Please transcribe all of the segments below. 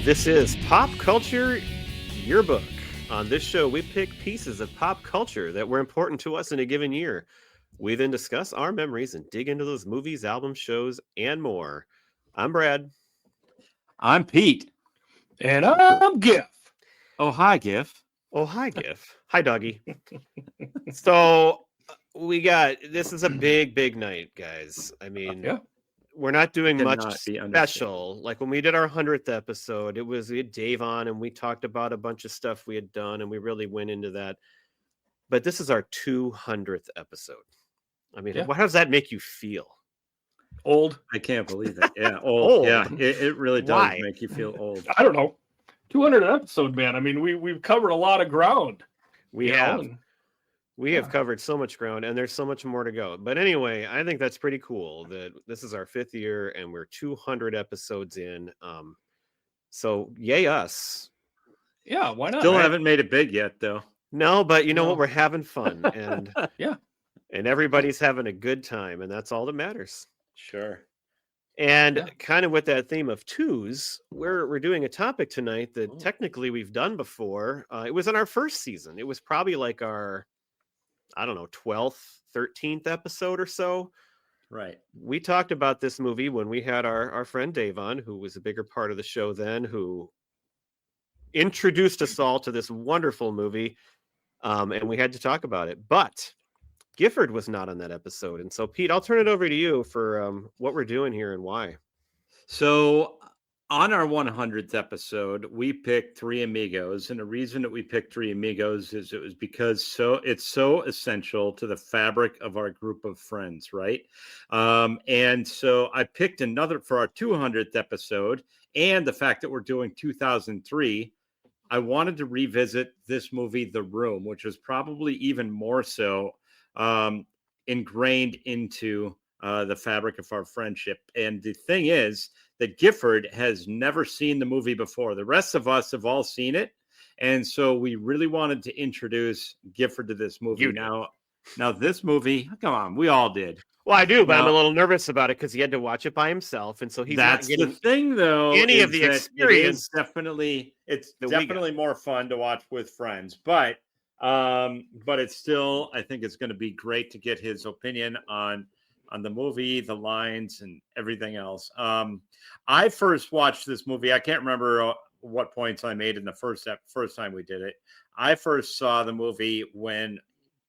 This is Pop Culture Yearbook. On this show, we pick pieces of pop culture that were important to us in a given year. We then discuss our memories and dig into those movies, albums, shows, and more. I'm Brad. I'm Pete. And I'm Giff. Oh, hi, Giff. Oh, hi, Giff. Hi, Doggy. So, this is a big night, guys. I mean, Yeah. we're not doing much Cannot be special. Like when we did our 100th episode, we had Dave on and we talked about a bunch of stuff we had done and we really went into that. But this is our 200th episode. I mean, Yeah. how does that make you feel? Old. I can't believe it. Yeah, old. Yeah, Old? it really does Why? make you feel old. I don't know. 200 episode, man. I mean, we've covered a lot of ground. We you know, have. and We have Yeah. covered so much ground and there's so much more to go. But anyway, I think that's pretty cool that this is our 5th year and we're 200 episodes in. So yay us. yeah, why not? Still right? haven't made it big yet, though. No, but you know No. what? We're having fun and Yeah. and everybody's having a good time and that's all that matters. Sure. And Yeah. kind of with that theme of twos, we're doing a topic tonight that Oh. technically we've done before. It was in our first season. It was probably like our, I don't know, 12th, 13th episode or so. Right. We talked about this movie when we had our friend Dave on, who was a bigger part of the show then, who introduced us all to this wonderful movie. And we had to talk about it. But Gifford was not on that episode. And so, Pete, I'll turn it over to you for what we're doing here and why. So, on our 100th episode, we picked Three Amigos, and the reason that we picked Three Amigos is it was because it's so essential to the fabric of our group of friends, right? And so I picked another for our 200th episode, and the fact that we're doing 2003. I wanted to revisit this movie, The Room, which was probably even more so ingrained into the fabric of our friendship. And the thing is that Gifford has never seen the movie before. The rest of us have all seen it. And so we really wanted to introduce Gifford to this movie. You did. Now this movie, come on, we all did. Well, I do, but I'm a Now- little nervous about it because he had to watch it by himself. And so he's That's not getting the thing, though. any of is the that experience it's that we got. definitely more fun to watch with friends, but it's still, I think it's going to be great to get his opinion on the movie, the lines, and everything else. I first watched this movie. I can't remember what points I made in the first time we did it. I first saw the movie when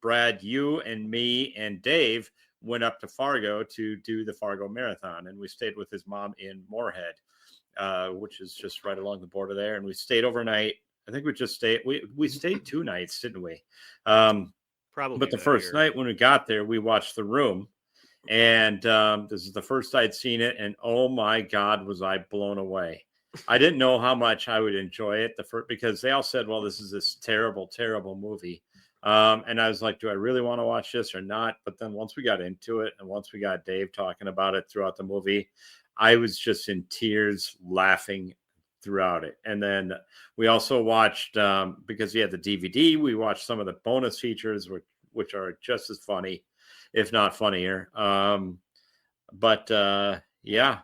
Brad, you and me and Dave went up to Fargo to do the Fargo Marathon, and we stayed with his mom in Moorhead, which is just right along the border there. And we stayed overnight. I think we stayed 2 nights, didn't we? probably. But the that first year. night when we got there, we watched The Room, and this is the first I'd seen it, and oh my God, was I blown away. I didn't know how much I would enjoy it because they all said, well, this is this terrible, terrible movie. And I was like, do I really want to watch this or not? But then once we got into it and once we got Dave talking about it throughout the movie, I was just in tears laughing throughout it. And then we also watched, because he had the DVD, we watched some of the bonus features, which are just as funny, if not funnier. Yeah,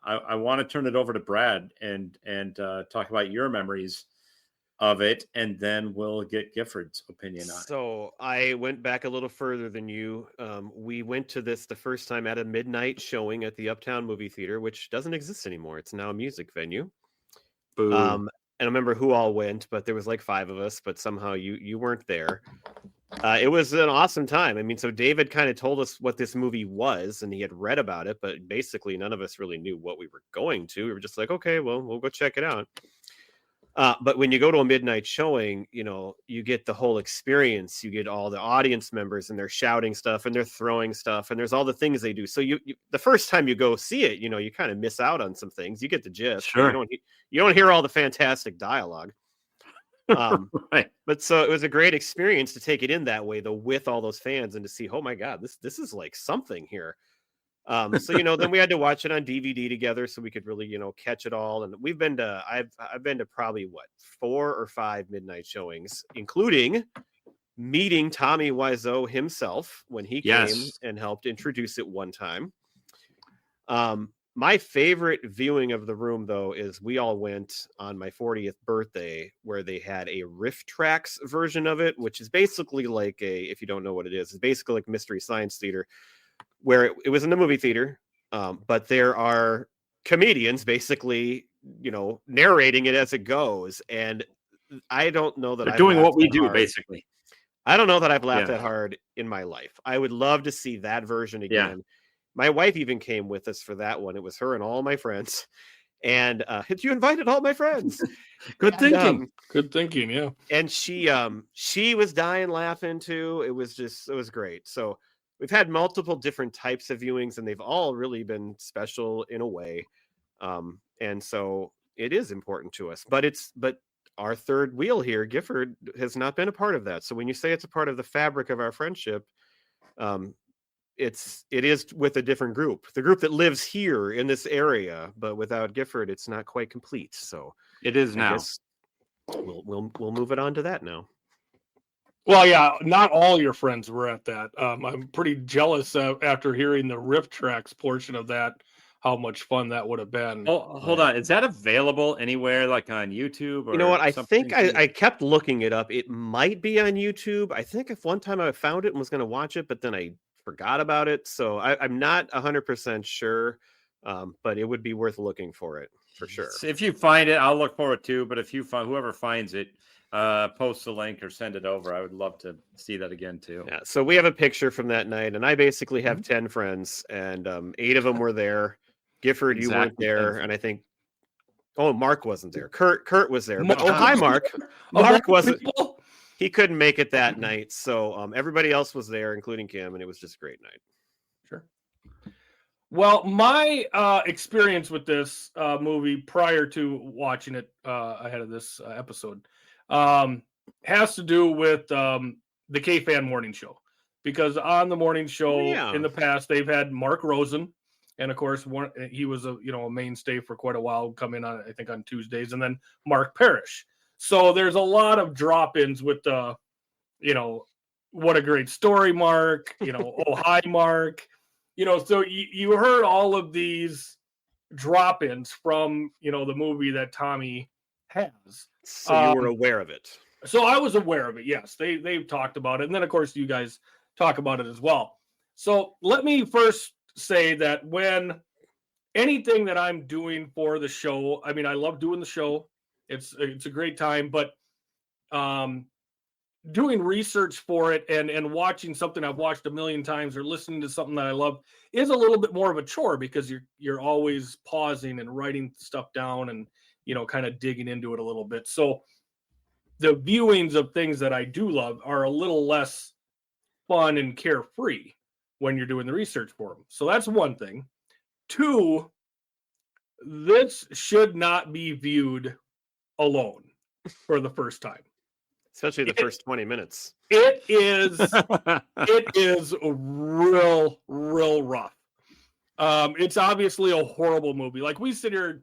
I want to turn it over to Brad and talk about your memories of it, and then we'll get Gifford's opinion on it. So I went back a little further than you. We went to this the first time at a midnight showing at the Uptown Movie Theater, which doesn't exist anymore. It's now a music venue. Boo. And I remember who all went, but there was like 5 of us, but somehow you weren't there. It was an awesome time. I mean, so David kind of told us what this movie was and he had read about it, but basically none of us really knew what we were going to. We were just like, okay, well, we'll go check it out. But when you go to a midnight showing, you know, you get the whole experience. You get all the audience members and they're shouting stuff and they're throwing stuff and there's all the things they do. So you the first time you go see it, you know, you kind of miss out on some things. You get the gist. But Sure. You don't hear all the fantastic dialogue. Right. But so it was a great experience to take it in that way, though, with all those fans and to see, oh my God, this is like something here. So, you know, then we had to watch it on DVD together so we could really, you know, catch it all. And we've been to, I've been to probably 4 or 5 midnight showings, including meeting Tommy Wiseau himself when he came Yes. and helped introduce it one time. My favorite viewing of The Room, though, is we all went on my 40th birthday where they had a Riff Tracks version of it, which is basically like if you don't know what it is, it's basically like Mystery Science Theater, where it was in the movie theater, but there are comedians basically, narrating it as it goes. And I don't know that They're I've doing laughed what we that do, hard. basically. I don't know that I've laughed Yeah. that hard in my life. I would love to see that version again. My wife even came with us for that one. It was her and all my friends. And you invited all my friends. Good And, thinking. Good thinking, yeah. and she was dying laughing too. It was great. So we've had multiple different types of viewings, and they've all really been special in a way. And so it is important to us. But our third wheel here, Gifford, has not been a part of that. So when you say it's a part of the fabric of our friendship, it is with a different group, the group that lives here in this area, but without Gifford, it's not quite complete. So It is I now. guess we'll move it on to that now. Well, yeah, not all your friends were at that. I'm pretty jealous after hearing the Riff Tracks portion of that, how much fun that would have been. Oh, hold on. Is that available anywhere, like on YouTube? Or You know what? I something? think I kept looking it up. It might be on YouTube. I think if one time I found it and was going to watch it, but then I forgot about it. So I'm not 100% sure, but it would be worth looking for it for sure. If you find it, I'll look for it too. But if you find whoever finds it, post the link or send it over. I would love to see that again too. Yeah. So we have a picture from that night, and I basically have 10 friends, and 8 of them were there. Gifford, you weren't Exactly, there, 10. and I think Mark wasn't there. Kurt was there. But Mark- hi, Mark. Of Mark all wasn't. people? He couldn't make it that night, so everybody else was there, including Kim, and it was just a great night. Sure. Well, my experience with this movie prior to watching it ahead of this episode has to do with the K-Fan Morning Show. Because on the morning show in the past, they've had Mark Rosen, and of course, he was a mainstay for quite a while, come in on, I think, on Tuesdays, and then Mark Parrish. So there's a lot of drop-ins with the, what a great story, Mark, oh, hi, Mark. So you heard all of these drop-ins from, the movie that Tommy has. So you were aware of it. So I was aware of it, yes. They've talked about it. And then, of course, you guys talk about it as well. So let me first say that when anything that I'm doing for the show, I mean, I love doing the show. It's a great time, but doing research for it and watching something I've watched a million times or listening to something that I love is a little bit more of a chore because you're always pausing and writing stuff down and kind of digging into it a little bit. So the viewings of things that I do love are a little less fun and carefree when you're doing the research for them. So that's one thing. 2, this should not be viewed alone for the first time. Especially the first 20 minutes. It is real rough. It's obviously a horrible movie. Like we sit here,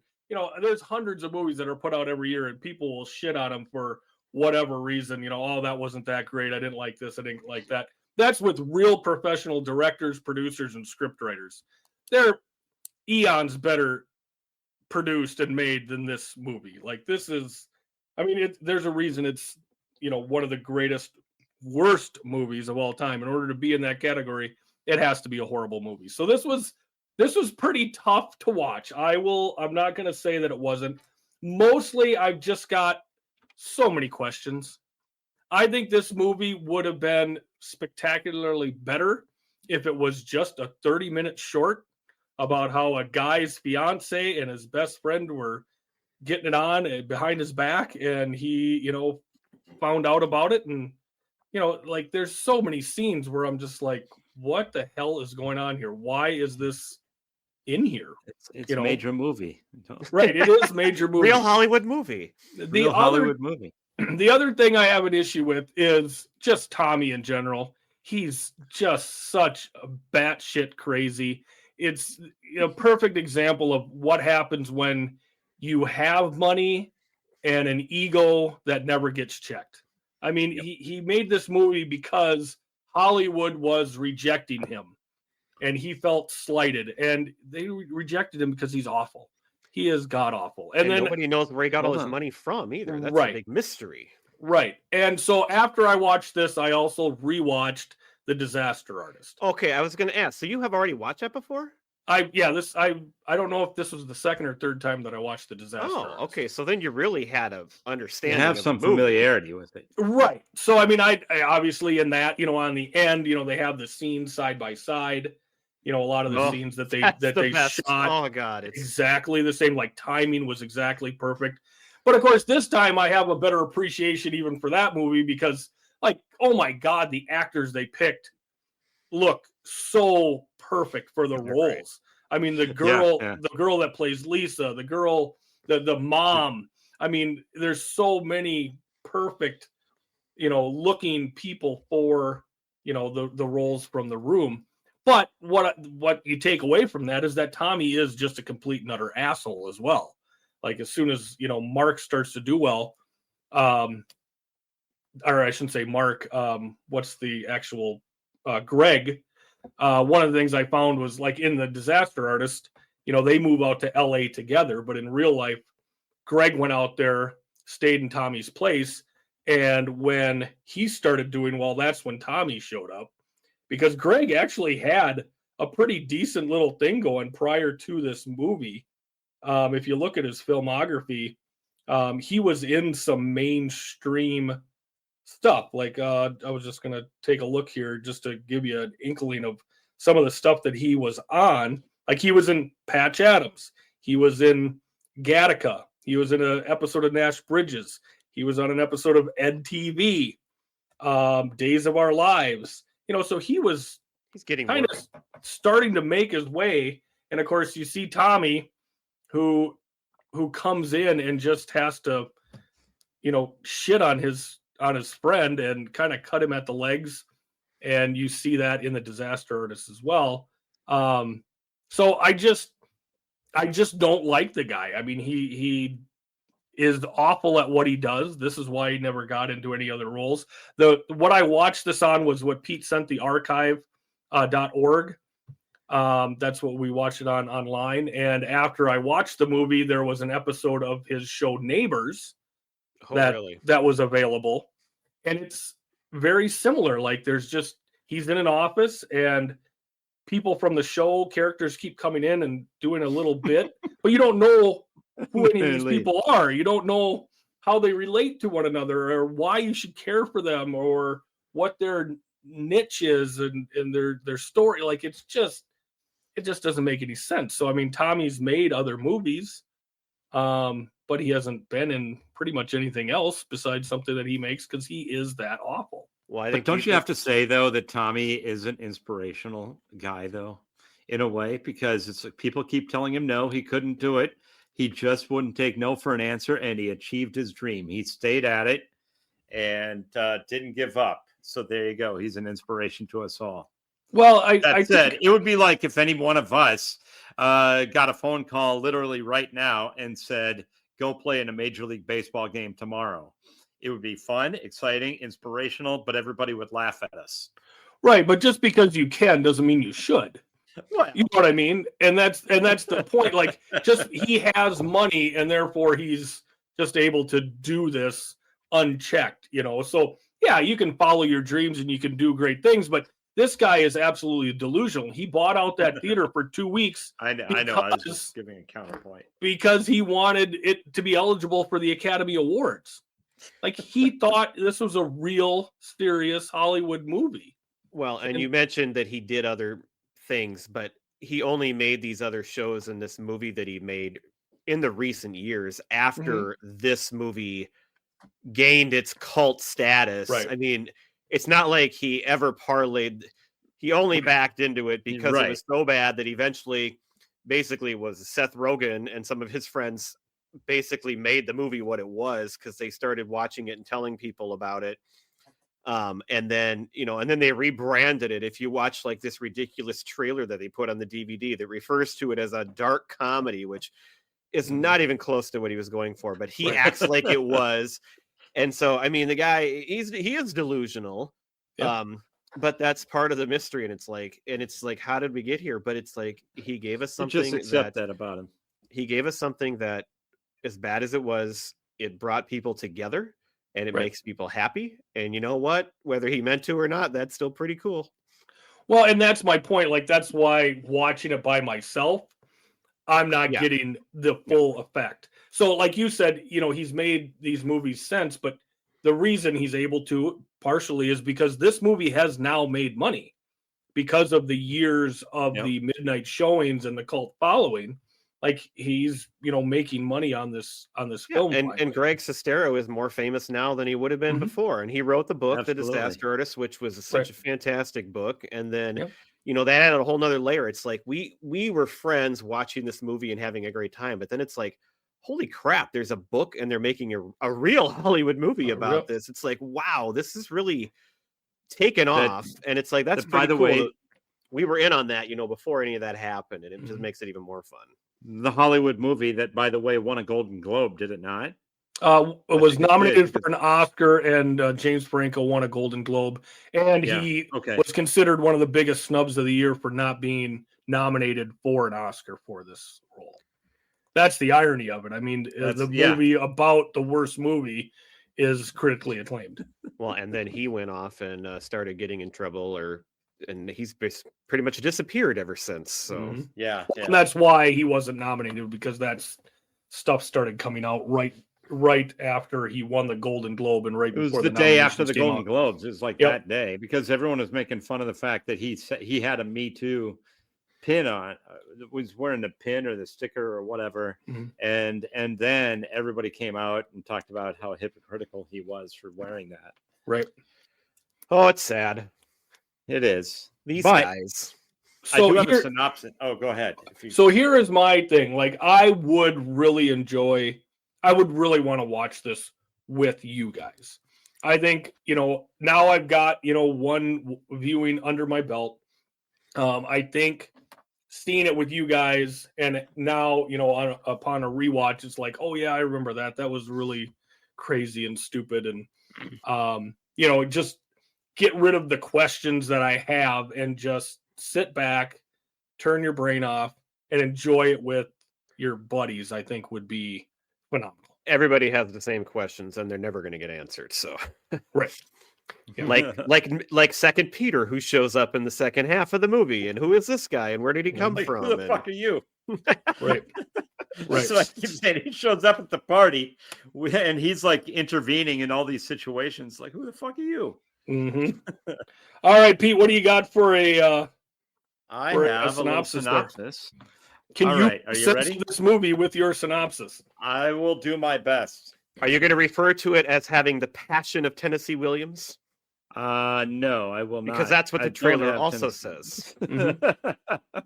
there's hundreds of movies that are put out every year and people will shit on them for whatever reason. Oh, that wasn't that great. I didn't like this. I didn't like that. That's with real professional directors, producers, and script writers. They're eons better produced and made than this movie. Like this is, there's a reason it's, one of the greatest, worst movies of all time. In order to be in that category, it has to be a horrible movie. So this was pretty tough to watch. I'm not going to say that it wasn't. Mostly, I've just got so many questions. I think this movie would have been spectacularly better if it was just a 30-minute short about how a guy's fiance and his best friend were getting it on behind his back, and he, found out about it. And, like there's so many scenes where I'm just like, what the hell is going on here? Why is this in here? It's a major movie. Right. It is major movie. Real Hollywood movie. Hollywood movie. The other thing I have an issue with is just Tommy in general. He's just such a batshit crazy. It's a perfect example of what happens when you have money and an ego that never gets checked. I mean, he made this movie because Hollywood was rejecting him. and he felt slighted, and they rejected him because he's awful. He is god awful. And then nobody knows where he got all Hold his on. money from either. That's Right. a big mystery. right. And so after I watched this, I also rewatched The Disaster Artist. Okay, I was going to ask. So you have already watched that before? I don't know if this was the second or third time that I watched The Disaster Oh, Artist. okay. So then you really had a You understanding. have of some the movie. familiarity with it. Right. So I mean, I obviously in that, on the end, they have the scenes side by side. A lot of the Oh, scenes that they That's that the they best. shot Oh God, it's exactly the same. Like timing was exactly perfect. But of course, this time I have a better appreciation even for that movie because, like, oh my God, the actors they picked look so perfect for the They're roles. great. I mean, the girl, yeah. the girl that plays Lisa, the girl, the mom. I mean, there's so many perfect, looking people for, the roles from The Room. But what you take away from that is that Tommy is just a complete and utter asshole as well. Like as soon as Mark starts to do well, or I shouldn't say Mark. What's the actual Greg? One of the things I found was like in The Disaster Artist, they move out to LA together, but in real life, Greg went out there, stayed in Tommy's place, and when he started doing well, that's when Tommy showed up. Because Greg actually had a pretty decent little thing going prior to this movie. If you look at his filmography, he was in some mainstream stuff. Like I was just going to take a look here just to give you an inkling of some of the stuff that he was on. Like he was in Patch Adams. He was in Gattaca. He was in an episode of Nash Bridges. He was on an episode of Ed TV, Days of Our Lives. So he's getting kind work. of starting to make his way. And of course, you see Tommy, who comes in and just has to, shit on his friend and kind of cut him at the legs. And you see that in The Disaster Artist as well. So I just don't like the guy. I mean, he is awful at what he does. This is why he never got into any other roles. What I watched this on was what Pete sent, the archive.org. That's what we watched it on online. And after I watched the movie, there was an episode of his show Neighbors that was available. And it's very similar. Like he's in an office and people from the show, characters keep coming in and doing a little bit, but you don't know who any of these people are. You don't know how they relate to one another or why you should care for them or what their niche is and their story. Like it just doesn't make any sense. So I mean, Tommy's made other movies, but he hasn't been in pretty much anything else besides something that he makes because he is that awful. Well, I But don't you have to say though that Tommy is an inspirational guy though, in a way, because it's like people keep telling him no, he couldn't do it. He just wouldn't take no for an answer, and he achieved his dream. He stayed at it and didn't give up. So there you go. He's an inspiration to us all. Well, I said it would be like if any one of us got a phone call literally right now and said, "Go play in a Major League Baseball game tomorrow." It would be fun, exciting, inspirational, but everybody would laugh at us. Right, but just because you can doesn't mean you should. Well, You know what I mean? And that's the point. Like, just he has money, and therefore he's just able to do this unchecked. So yeah, you can follow your dreams and you can do great things, but this guy is absolutely delusional. He bought out that theater for 2 weeks. I know. I was just giving a counterpoint because he wanted it to be eligible for the Academy Awards. Like he thought this was a real, serious Hollywood movie. Well, and you mentioned that he did other things, but he only made these other shows in this movie that he made in the recent years after this movie gained its cult status. Right. I mean, it's not like he ever parlayed. He only backed into it because it was so bad that eventually basically was Seth Rogen and some of his friends basically made the movie what it was because they started watching it and telling people about it. And then they rebranded it. If you watch like this ridiculous trailer that they put on the DVD that refers to it as a dark comedy, which is not even close to what he was going for, but he acts like it was. And so, I mean, the guy, he is delusional. Yeah. but that's part of the mystery, and it's like, how did we get here? But it's like he gave us You just something accept that about him. he gave us something that, as bad as it was, it brought people together, and it Right. makes people happy. And you know what? Whether he meant to or not, that's still pretty cool. Well, and that's my point. Like, that's why watching it by myself, I'm not Yeah. getting the full effect. So, like you said, he's made these movies since, but the reason he's able to partially is because this movie has now made money because of the years of Yep. the midnight showings and the cult following. Like, he's making money on this film. And finally. Greg Sestero is more famous now than he would have been Mhm. before. And he wrote the book, The Absolutely. Disaster Artist, which was such Right. a fantastic book. And then, Yep. that added a whole nother layer. It's like we were friends watching this movie and having a great time, but then it's like, holy crap, there's a book and they're making a real Hollywood movie A about real- this. It's like, wow, this is really taken off. And it's like, that's that, by pretty the cool way- that we were in on that, before any of that happened. And it just Mhm. makes it even more fun. The Hollywood movie that, by the way, won a Golden Globe, did it not? It was think it nominated did, for an Oscar, and James Franco won a Golden Globe, and Yeah, he okay. was considered one of the biggest snubs of the year for not being nominated for an Oscar for this role. That's the irony of it. I mean, the yeah. movie about the worst movie is critically acclaimed. Well, and then he went off and started getting in trouble, and he's pretty much disappeared ever since. So Mhm. Yeah. And that's why he wasn't nominated, because that stuff started coming out right after he won the Golden Globe and right It was before the day after nominations the came Golden out. Globes. It was like Yep. that day, because everyone was making fun of the fact that he had a Me Too pin on, was wearing the pin or the sticker or whatever, Mhm. and then everybody came out and talked about how hypocritical he was for wearing that. Right. oh, it's sad. It is. These But- guys. I do So have a here, synopsis. Oh, go ahead. If you- so here is my thing. Like, I would really want to watch this with you guys. I think, now I've got, one viewing under my belt. I think seeing it with you guys, and now, upon a rewatch, it's like, oh yeah, I remember that. That was really crazy and stupid. And, just get rid of the questions that I have and just sit back, turn your brain off, and enjoy it with your buddies, I think would be phenomenal. Everybody has the same questions, and they're never going to get answered. So, Right. like Second Peter, who shows up in the second half of the movie, and who is this guy, and where did he come Like, from? who the And- fuck are you? Right. That's what I keep saying. He shows up at the party and he's like intervening in all these situations. Like, who the fuck are you? Mhm. All right, Pete, what do you got for a I For a have a little synopsis there. synopsis. can All you right, are you assess ready? this movie with your synopsis? I will do my best. Are you going to refer to it as having the passion of Tennessee Williams? No, I will not. Because that's what I the don't trailer have also Tennessee. says.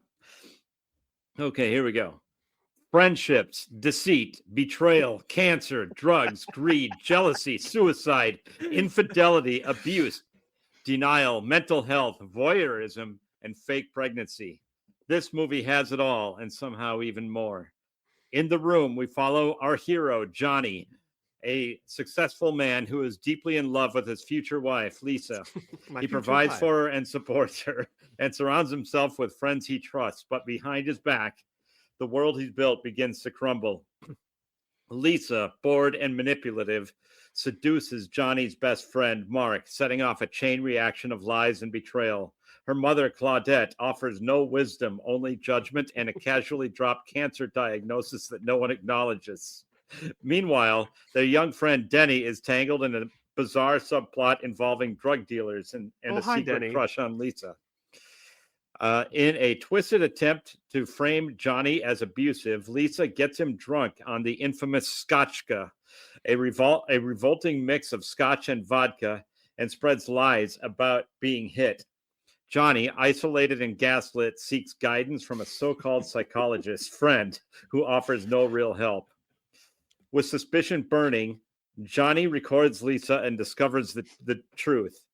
Okay, here we go. Friendships, deceit, betrayal, cancer, drugs, greed, jealousy, suicide, infidelity, abuse, denial, mental health, voyeurism, and fake pregnancy. This movie has it all, and somehow even more. In the room, we follow our hero, Johnny, a successful man who is deeply in love with his future wife, Lisa. My He future provides wife. for her and supports her and surrounds himself with friends he trusts. But behind his back, the world he's built begins to crumble. Lisa, bored and manipulative, seduces Johnny's best friend, Mark, setting off a chain reaction of lies and betrayal. Her mother, Claudette, offers no wisdom, only judgment and a casually dropped cancer diagnosis that no one acknowledges. Meanwhile, their young friend Denny is tangled in a bizarre subplot involving drug dealers and Oh, a hi, secret Denny. crush on Lisa. In a twisted attempt to frame Johnny as abusive, Lisa gets him drunk on the infamous Scotchka, a revolting mix of scotch and vodka, and spreads lies about being hit. Johnny, isolated and gaslit, seeks guidance from a so-called psychologist friend who offers no real help. With suspicion burning, Johnny records Lisa and discovers the truth.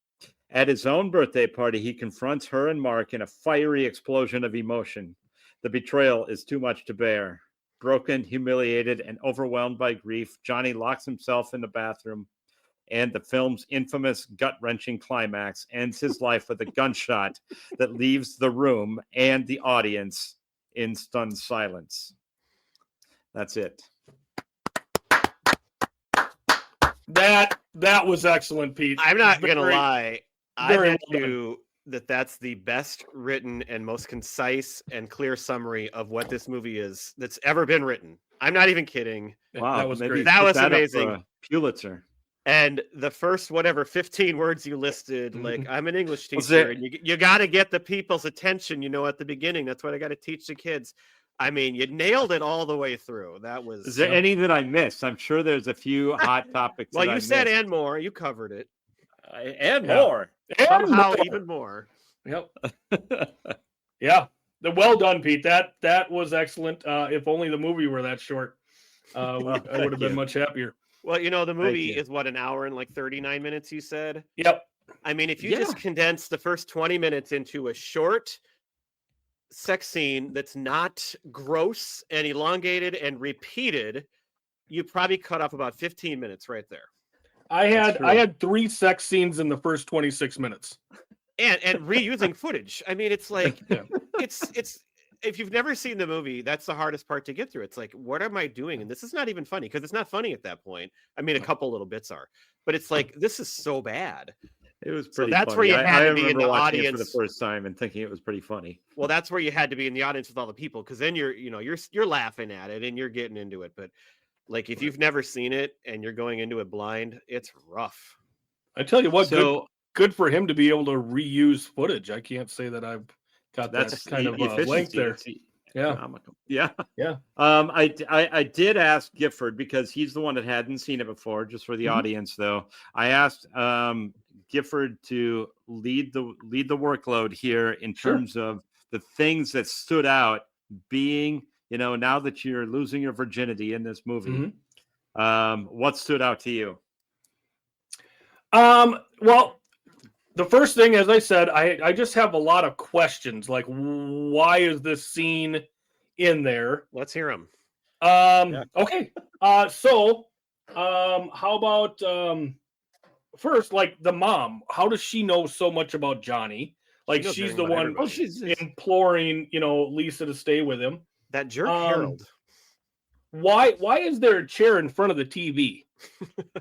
At his own birthday party, he confronts her and Mark in a fiery explosion of emotion. The betrayal is too much to bear. Broken, humiliated, and overwhelmed by grief, Johnny locks himself in the bathroom, and the film's infamous gut-wrenching climax ends his life with a gunshot that leaves the room and the audience in stunned silence. That's it. That was excellent, Pete. I'm not gonna Very- lie. I very bet well done. you that's the best written and most concise and clear summary of what this movie is that's ever been written. I'm not even kidding. Wow, that was maybe great. That put was up for amazing. a Pulitzer. And the first 15 words you listed, Mhm. like I'm an English Was teacher, there- and you got to get the people's attention, at the beginning. That's what I got to teach the kids. I mean, you nailed it all the way through. That was. Is there any that I missed? I'm sure there's a few hot topics. Well, that you I said missed. and more. You covered it And Yeah. more. And somehow, more. even more. Yep. Yeah. Well done, Pete. That was excellent. If only the movie were that short, I would have thank been you. much happier. Well, the movie you. is what, an hour and like 39 minutes. You said. Yep. I mean, if you Yeah. just condense the first 20 minutes into a short sex scene that's not gross and elongated and repeated, you probably cut off about 15 minutes right there. I That's had true. 3 sex scenes in the first 26 minutes. And reusing footage. I mean, it's like Yeah. it's if you've never seen the movie, that's the hardest part to get through. It's like, what am I doing? And this is not even funny because it's not funny at that point. I mean, a couple little bits are, but it's like, this is so bad. It was So pretty. that's funny. where you had I to be in remember the watching it for the audience. first time and thinking it was pretty funny. Well, that's where you had to be in the audience with all the people, because then you're laughing at it and you're getting into it. But like, if you've never seen it and you're going into it blind, it's rough. I tell you what, So good for him to be able to reuse footage. I can't say that I've got that that's kind of efficiency. length there. It's Yeah. economical. Yeah. Yeah. I did ask Gifford because he's the one that hadn't seen it before. Just for the Mhm. audience, though, I asked Gifford to lead the workload here in Sure. terms of the things that stood out. Being, now that you're losing your virginity in this movie, Mhm. what stood out to you? Well, the first thing, as I said, I just have a lot of questions. Like, why is this scene in there? Let's hear them. Okay. So, how about first, like the mom? How does she know so much about Johnny? Like, knows she's everything the about one everybody. she's imploring, Lisa to stay with him. That jerk Um, Harold. Why is there a chair in front of the TV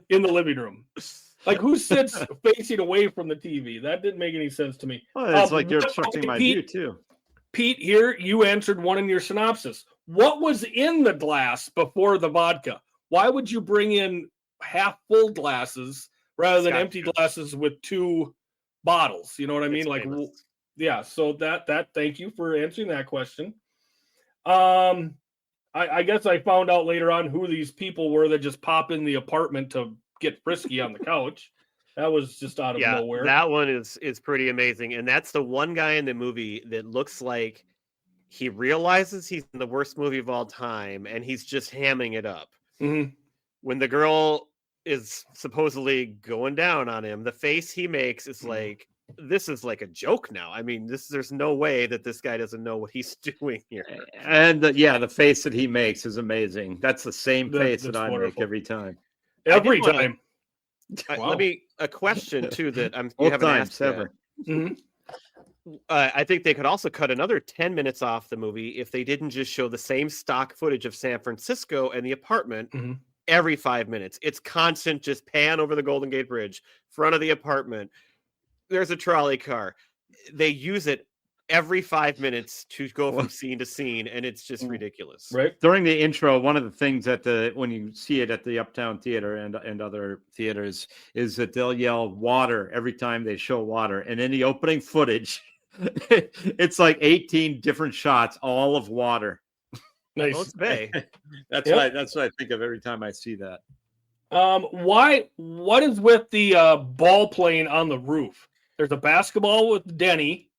in the living room? Like, who sits facing away from the TV? That didn't make any sense to me. Well, it's like you're what- obstructing okay, my Pete, view too. Pete, here you answered one in your synopsis. What was in the glass before the vodka? Why would you bring in half full glasses rather than Scotch empty juice. glasses with 2 bottles? You know what I mean? It's Like, famous. yeah. So that thank you for answering that question. I guess I found out later on who these people were that just pop in the apartment to get frisky on the couch. That was just out of Yeah, nowhere. that one is pretty amazing, and that's the one guy in the movie that looks like he realizes he's in the worst movie of all time, and he's just hamming it up. Mhm. When the girl is supposedly going down on him, the face he makes is like, this is like a joke now. I mean, there's no way that this guy doesn't know what he's doing here. And the face that he makes is amazing. That's the same face that That's I make wonderful. every time. Every wanna- time. Wow. A question too that you Both haven't times asked yet. ever. Mhm. I think they could also cut another 10 minutes off the movie if they didn't just show the same stock footage of San Francisco and the apartment Mhm. every 5 minutes. It's constant, just pan over the Golden Gate Bridge, front of the apartment. There's a trolley car. They use it every 5 minutes to go from scene to scene, and it's just ridiculous. Right? During the intro, one of the things when you see it at the Uptown Theater and other theaters is that they'll yell water every time they show water. And in the opening footage, it's like 18 different shots, all of water. Nice. Well, it's Bay. That's Yep. what I think of every time I see that. What is with the ball playing on the roof? There's a basketball with Denny,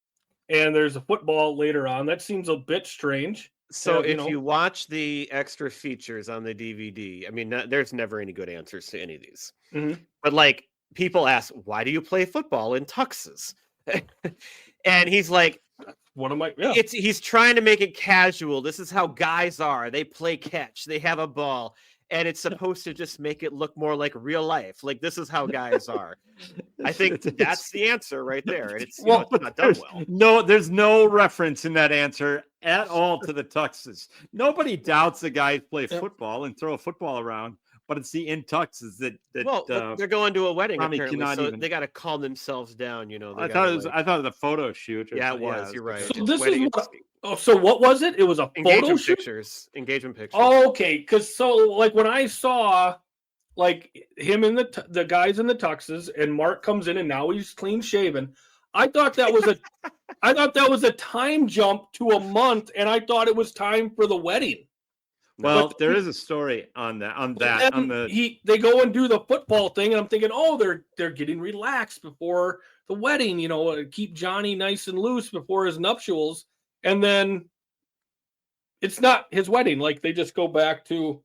and there's a football later on. That seems a bit strange. So Yeah, if you watch the extra features on the DVD, I mean, there's never any good answers to any of these. Mhm. But like, people ask, why do you play football in tuxes? And he's like, One of my yeah. he's trying to make it casual. This is how guys are. They play catch. They have a ball. and it's supposed to just make it look more like real life. Like this is how guys are. I think that's the answer right there. And it's, well, it's not done there's well. no, there's no reference in that answer at all to the tuxes. Nobody doubts the guys play football and throw a football around, but it's the in tuxes that Well, they're going to a wedding Tommy apparently, cannot so even- they got to calm themselves down. They I gotta, thought it was. like- I thought it was a photo shoot. yeah, it was. You're right. So It's this is wedding- what- so what was it? It was a photo engagement shoot. pictures. Engagement pictures. Oh, okay. Because like when I saw like him and the guys in the tuxes, and Mark comes in and now he's clean shaven. I thought that was a time jump to a month, and I thought it was time for the wedding. Well, But- there is a story on that. And they go and do the football thing, and I'm thinking, oh, they're getting relaxed before the wedding, keep Johnny nice and loose before his nuptials, and then it's not his wedding. Like they just go back to,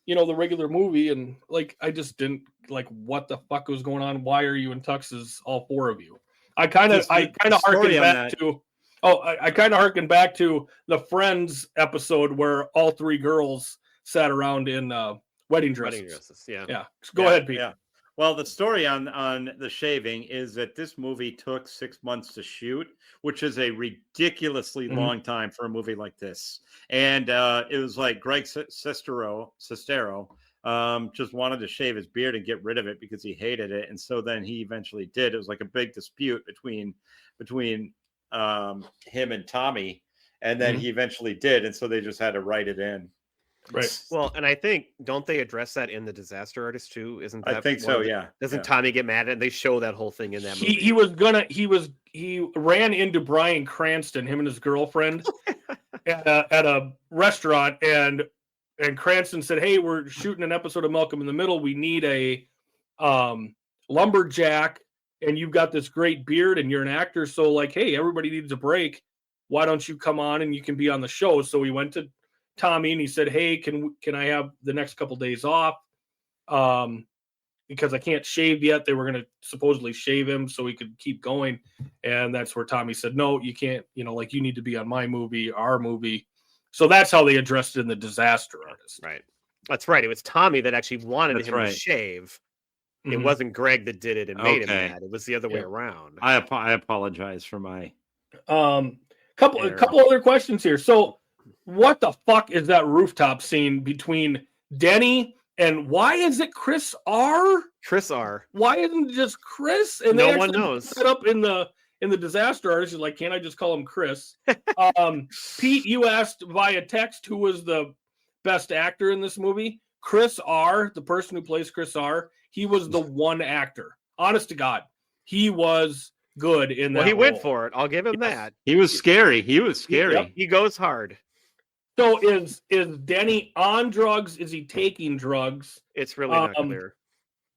the regular movie, and like I just didn't like what the fuck was going on. Why are you in tuxes, all four of you? I kind of harken back to. Oh, I kind of harken back to the Friends episode where all three girls sat around in wedding dresses. Wedding dresses. Yeah. Yeah. Go ahead, Pete. Yeah. Well, the story on the shaving is that this movie took 6 months to shoot, which is a ridiculously long time for a movie like this. And it was like Greg Sestero just wanted to shave his beard and get rid of it because he hated it. And so then he eventually did. It was like a big dispute between him and Tommy, and then he eventually did, and so they just had to write it in. Right. Well, and I think don't they address that in the Disaster Artist too? Isn't that? I think so. Yeah. Doesn't Yeah. Tommy get mad at it? They show that whole thing in that movie. He ran into Bryan Cranston, him and his girlfriend, at a restaurant, and Cranston said, "Hey, we're shooting an episode of Malcolm in the Middle. We need a lumberjack, and you've got this great beard, and you're an actor. So, like, hey, everybody needs a break. Why don't you come on and you can be on the show?" So he went to Tommy and he said, "Hey, can I have the next couple days off? Because I can't shave yet." They were going to supposedly shave him so he could keep going. And that's where Tommy said, "No, you can't, you need to be on my movie, our movie." So that's how they addressed it in the Disaster Artist. Right. That's right. It was Tommy that actually wanted That's him right. to shave. It Mhm. wasn't Greg that did it and made him Okay. mad. It was the other way Yeah. around. I apologize for my. A couple Error. other questions here. So what the fuck is that rooftop scene between Denny and why is it Chris R? Chris R. Why isn't it just Chris? And No they one actually knows. put it up in the Disaster Artist. You're like, can't I just call him Chris? Pete, you asked via text who was the best actor in this movie. Chris R, the person who plays Chris R, he was the one actor. Honest to God, he was good in that. Well, he went role. for it. I'll give him that. He was scary. He was scary. Yep. He goes hard. So is Denny on drugs? Is he taking drugs? It's really not clear.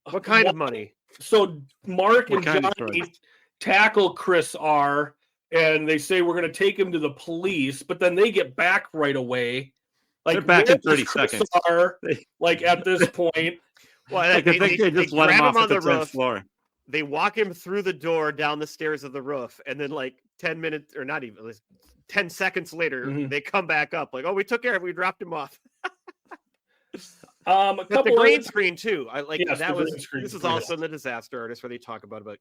What kind of money? So Mark What and kind of Johnny drugs? tackle Chris R, and they say we're going to take him to the police, but then they get back right away. Like They're back in where 30 is Chris seconds. R, like at this point. Well, I think they just let him grab off on at the the 10th roof. floor. They walk him through the door down the stairs of the roof, and then like 10 minutes, or not even, 10 seconds later, Mhm. they come back up like, "Oh, we took care of it. We dropped him off." A But couple the green of, screen too. I like Yes, that the was. green screen This is too. also in the Disaster Artist where they talk about it, but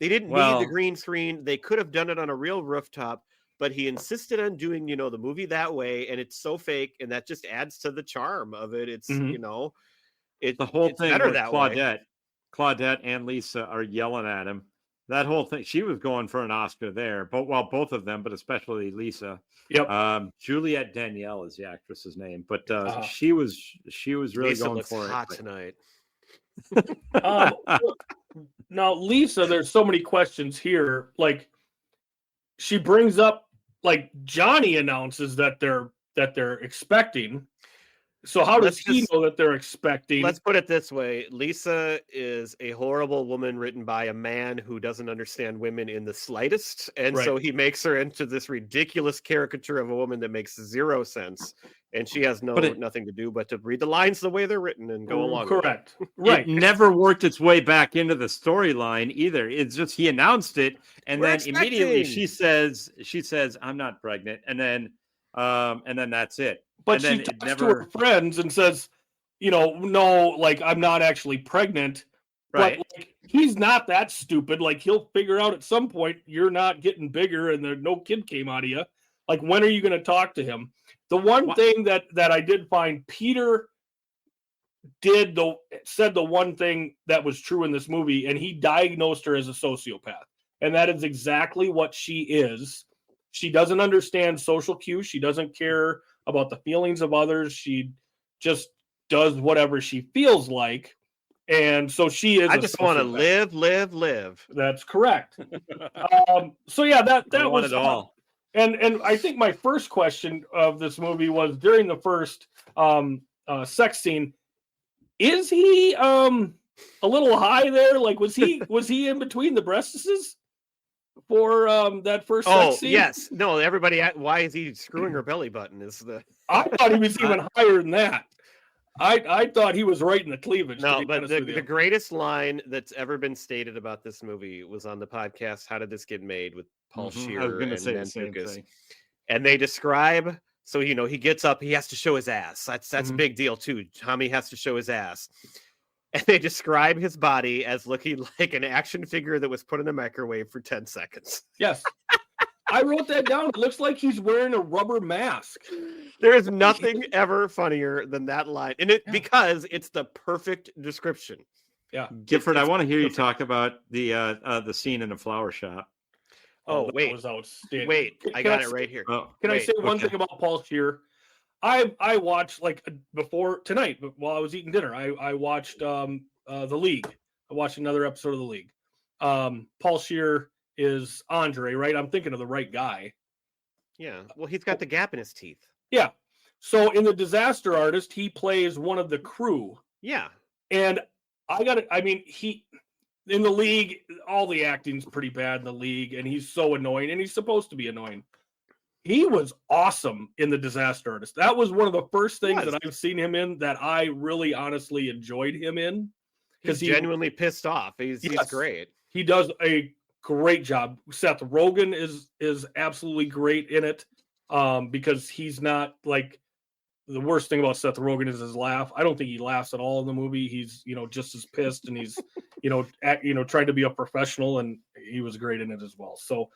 they didn't need Well- the green screen. They could have done it on a real rooftop, but he insisted on doing, the movie that way, and it's so fake, and that just adds to the charm of it. It's Mhm. it The whole it's thing better with that way. Claudette and Lisa are yelling at him. That whole thing, she was going for an Oscar there, but both of them, but especially Lisa. Yep. Juliette Danielle is the actress's name, but Uh-huh. she was really Lisa going looks for hot it. tonight. Now, Lisa, there's so many questions here. Like, she brings up, like, Johnny announces that they're expecting. So how does Let's he just- know that they're expecting? Let's put it this way. Lisa is a horrible woman written by a man who doesn't understand women in the slightest. And so Right. he makes her into this ridiculous caricature of a woman that makes zero sense. And she has But nothing to do but to read the lines the way they're written and go along with it. Correct. Right. It never worked its way back into the storyline either. It's just he announced it, and We're then immediately expecting. she says, "I'm not pregnant," and then that's it. But and then she it talks to never- her friends and says, no, like I'm not actually pregnant. Right. But like, he's not that stupid. Like he'll figure out at some point you're not getting bigger and there no kid came out of you. Like when are you going to talk to him? The one thing that I did find, Peter said the one thing that was true in this movie, and he diagnosed her as a sociopath. And that is exactly what she is. She doesn't understand social cues. She doesn't care about the feelings of others. She just does whatever she feels like. And so she is. I just want to live. That's correct. So yeah, that was it all. And I think my first question of this movie was during the first sex scene. Is he a little high there? Like was he in between the breastises for that first sex scene? Yes. No, everybody. Why is he screwing her belly button? I thought he was even higher than that. I thought he was right in the cleavage. No, but the greatest line that's ever been stated about this movie was on the podcast "How Did This Get Made" with Paul Scheer. I was going to and say Nan the same Lucas. thing. And they describe, so he gets up, he has to show his ass. That's a big deal too. Tommy has to show his ass. And they describe his body as looking like an action figure that was put in a microwave for 10 seconds. Yes. I wrote that down. It looks like he's wearing a rubber mask. There is nothing ever funnier than that line. And because it's the perfect description. Yeah. Gifford, I want to hear you talk about the scene in the flower shop. Oh, wait. That was outstanding. Wait, I got it right here. Oh, Can I say one okay. thing about Paul Scheer? I watched like before tonight, while I was eating dinner, I watched The League. I watched another episode of The League. Paul Scheer is Andre, right? I'm thinking of the right guy. Yeah. Well, he's got the gap in his teeth. Yeah. So in The Disaster Artist, he plays one of the crew. Yeah. And he in The League, all the acting's pretty bad in The League, and he's so annoying, and he's supposed to be annoying. He was awesome in The Disaster Artist. That was one of the first things that I've seen him in that I really honestly enjoyed him in. He's genuinely pissed off. He's great. He does a great job. Seth Rogen is absolutely great in it, because he's not like, the worst thing about Seth Rogen is his laugh. I don't think he laughs at all in the movie. He's just as pissed, and he's trying to be a professional, and he was great in it as well. So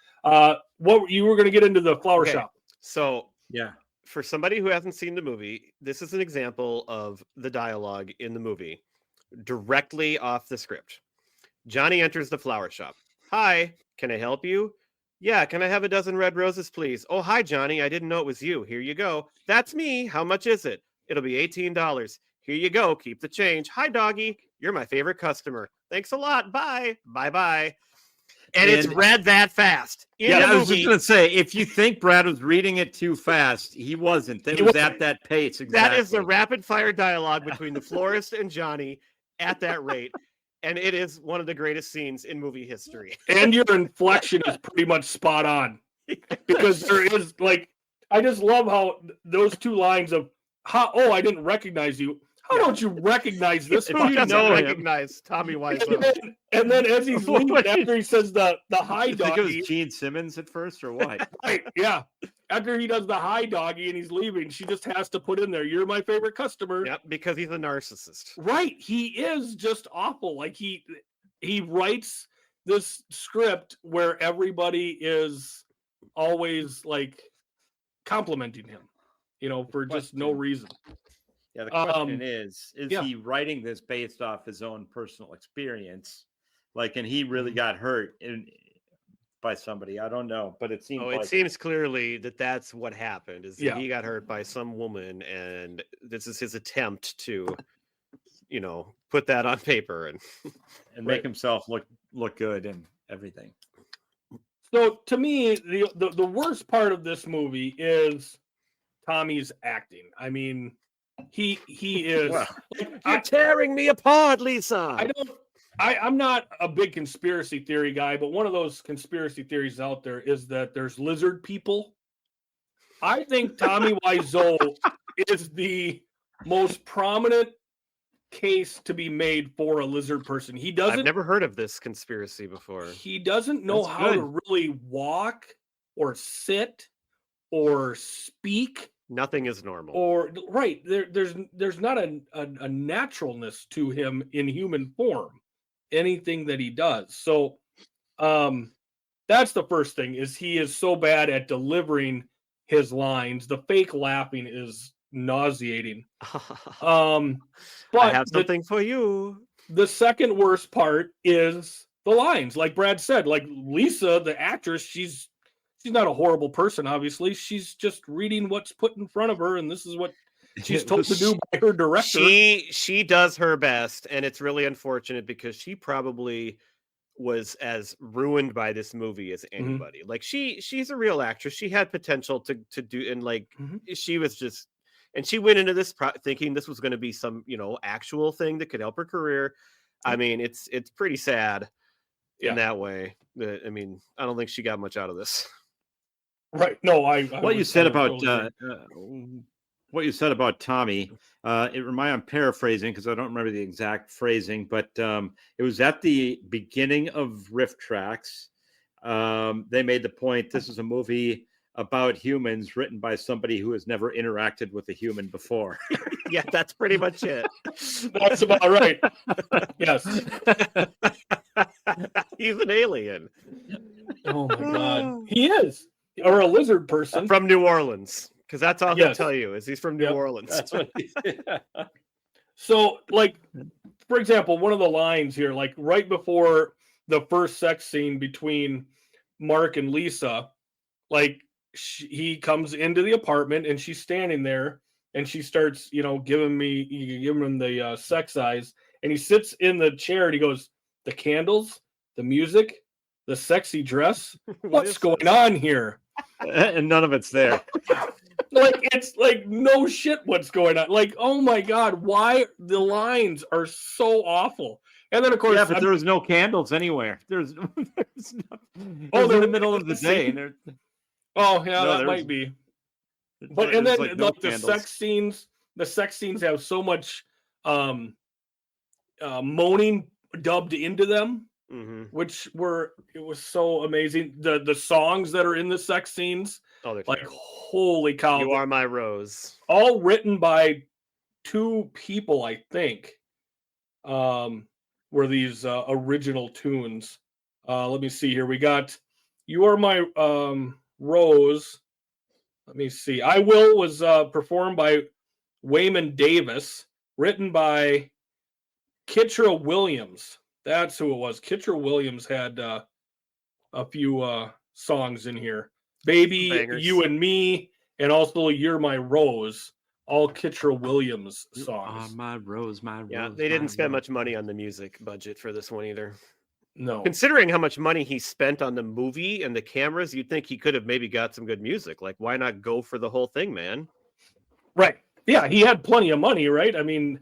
what you were going to get into the flower shop. So Yeah. for somebody who hasn't seen the movie, this is an example of the dialogue in the movie directly off the script. Johnny enters the flower shop. Hi, can I help you? Yeah, can I have a dozen red roses, please? Oh, hi, Johnny. I didn't know it was you. Here you go. That's me. How much is it? It'll be $18. Here you go. Keep the change. Hi, doggy. You're my favorite customer. Thanks a lot. Bye. Bye-bye. And it's read that fast. I was just going to say, if you think Brad was reading it too fast, he wasn't. It was at that pace. Exactly. That is the rapid-fire dialogue between the florist and Johnny at that rate. And it is one of the greatest scenes in movie history. And your inflection is pretty much spot on, because there is I just love how those two lines of I didn't recognize you. How don't you recognize this? If you don't recognize Tommy Wiseau. And then as he's leaving, after he says the hi doggy. Think it was Gene Simmons at first, or what? Right, yeah. After he does the hi doggy and he's leaving, she just has to put in there, "You're my favorite customer." Yep, because he's a narcissist. Right. He is just awful. Like he writes this script where everybody is always like complimenting him, for just no reason. Yeah, the question is he writing this based off his own personal experience? And he really got hurt by somebody. I don't know, but it seems it seems clearly that that's what happened. He got hurt by some woman, and this is his attempt to, put that on paper and make himself look good and everything. So to me, the worst part of this movie is Tommy's acting. I mean, he is. Well, you're tearing me apart, Lisa. I'm not a big conspiracy theory guy, but one of those conspiracy theories out there is that there's lizard people. I think Tommy Wiseau is the most prominent case to be made for a lizard person. I've never heard of this conspiracy before. He doesn't know how to really walk or sit or speak Nothing is normal. or right there's not a naturalness to him in human form, anything that he does. So that's the first thing, is he is so bad at delivering his lines. The fake laughing is nauseating. I But have something for you. the second worst part is the lines. Like Brad said, like Lisa, the actress, she's not a horrible person, obviously. She's just reading what's put in front of her, and this is what she's told to do by her director. She does her best, and it's really unfortunate because she probably was as ruined by this movie as anybody. Like she's a real actress. She had potential to do, and like she was just, and she went into this thinking this was going to be some, you know, actual thing that could help her career. I mean, it's pretty sad in that way. I mean, I don't think she got much out of this. Right. No, what you said about Tommy, I'm paraphrasing because I don't remember the exact phrasing, but it was at the beginning of Riff Tracks. They made the point, this is a movie about humans written by somebody who has never interacted with a human before. Yeah, that's pretty much it. That's about right. Yes. He's an alien. Oh my God. He is. Or a lizard person. From New Orleans. Because that's all he'll tell you, is he's from New Orleans. That's what So, like, for example, one of the lines here, like right before the first sex scene between Mark and Lisa, like he comes into the apartment and she's standing there and she starts, you know, giving him the sex eyes, and he sits in the chair and he goes, the candles, the music, the sexy dress, what's going on here? And none of it's there. Like, it's like, no shit, what's going on? Like, oh my God, why the lines are so awful. And then, of course, but there was no candles anywhere. There's no, in the middle of the day. That might be. But and then like no the sex scenes have so much moaning dubbed into them, which it was so amazing. The songs that are in the sex scenes, like terrible. Holy cow! You Are My Rose. All written by two people, I think. Were these original tunes? Let me see here. We got You Are My Rose. Let me see. I Will was performed by Wayman Davis, written by Kitra Williams. That's who it was. Kitra Williams had a few songs in here. Baby, Bangers. You and Me, and also You're My Rose. All Kitra Williams songs. My rose, my rose. Yeah, they didn't spend much money on the music budget for this one either. No. Considering how much money he spent on the movie and the cameras, you'd think he could have maybe got some good music. Like, why not go for the whole thing, man? Right. Yeah, he had plenty of money, right? I mean,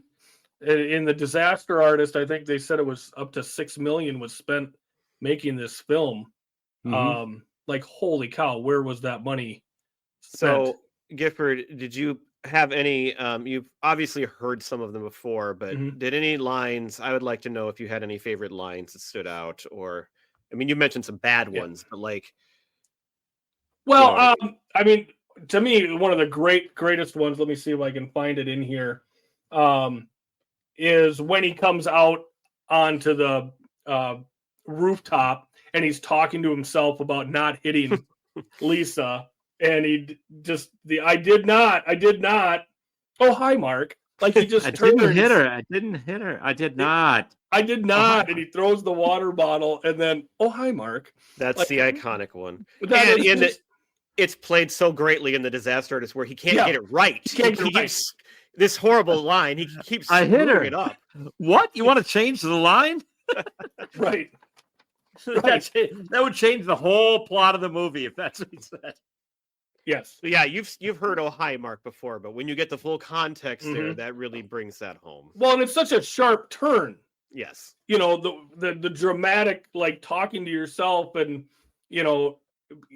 in The Disaster Artist, I think they said it was up to $6 million was spent making this film. Like, holy cow, where was that money spent? So, Gifford, did you have any you've obviously heard some of them before, but did any lines, I would like to know if you had any favorite lines that stood out, or I mean, you mentioned some bad ones, but like, well, I mean, to me, one of the greatest ones, let me see if I can find it in here, is when he comes out onto the rooftop and he's talking to himself about not hitting Lisa. And he just I did not. Oh, hi, Mark. Like, he just I didn't hit her. I did not. And he throws the water bottle, and then, oh, hi, Mark. That's like, the iconic one. And it's played so greatly in The Disaster Artist where he can't get it right. He keeps this horrible line. He keeps I hit her. It up. What? You want to change the line? Right. That would change the whole plot of the movie if that's what he said. Yes. Yeah, you've heard "Oh Hi, Mark" before, but when you get the full context there, that really brings that home. Well, and it's such a sharp turn. Yes. You know, the dramatic, like, talking to yourself and, you know,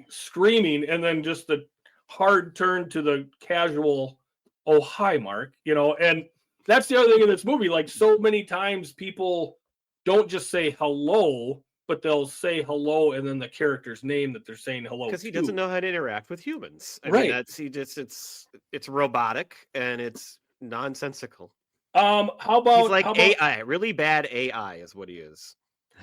screaming, and then just the hard turn to the casual, oh, hi, Mark, you know. And that's the other thing in this movie. Like, so many times people don't just say hello, but they'll say hello and then the character's name that they're saying hello Because to. he doesn't know how to interact with humans. I Right. mean, that's it's robotic and it's nonsensical. How He's about like how about, AI, really bad AI is what he is.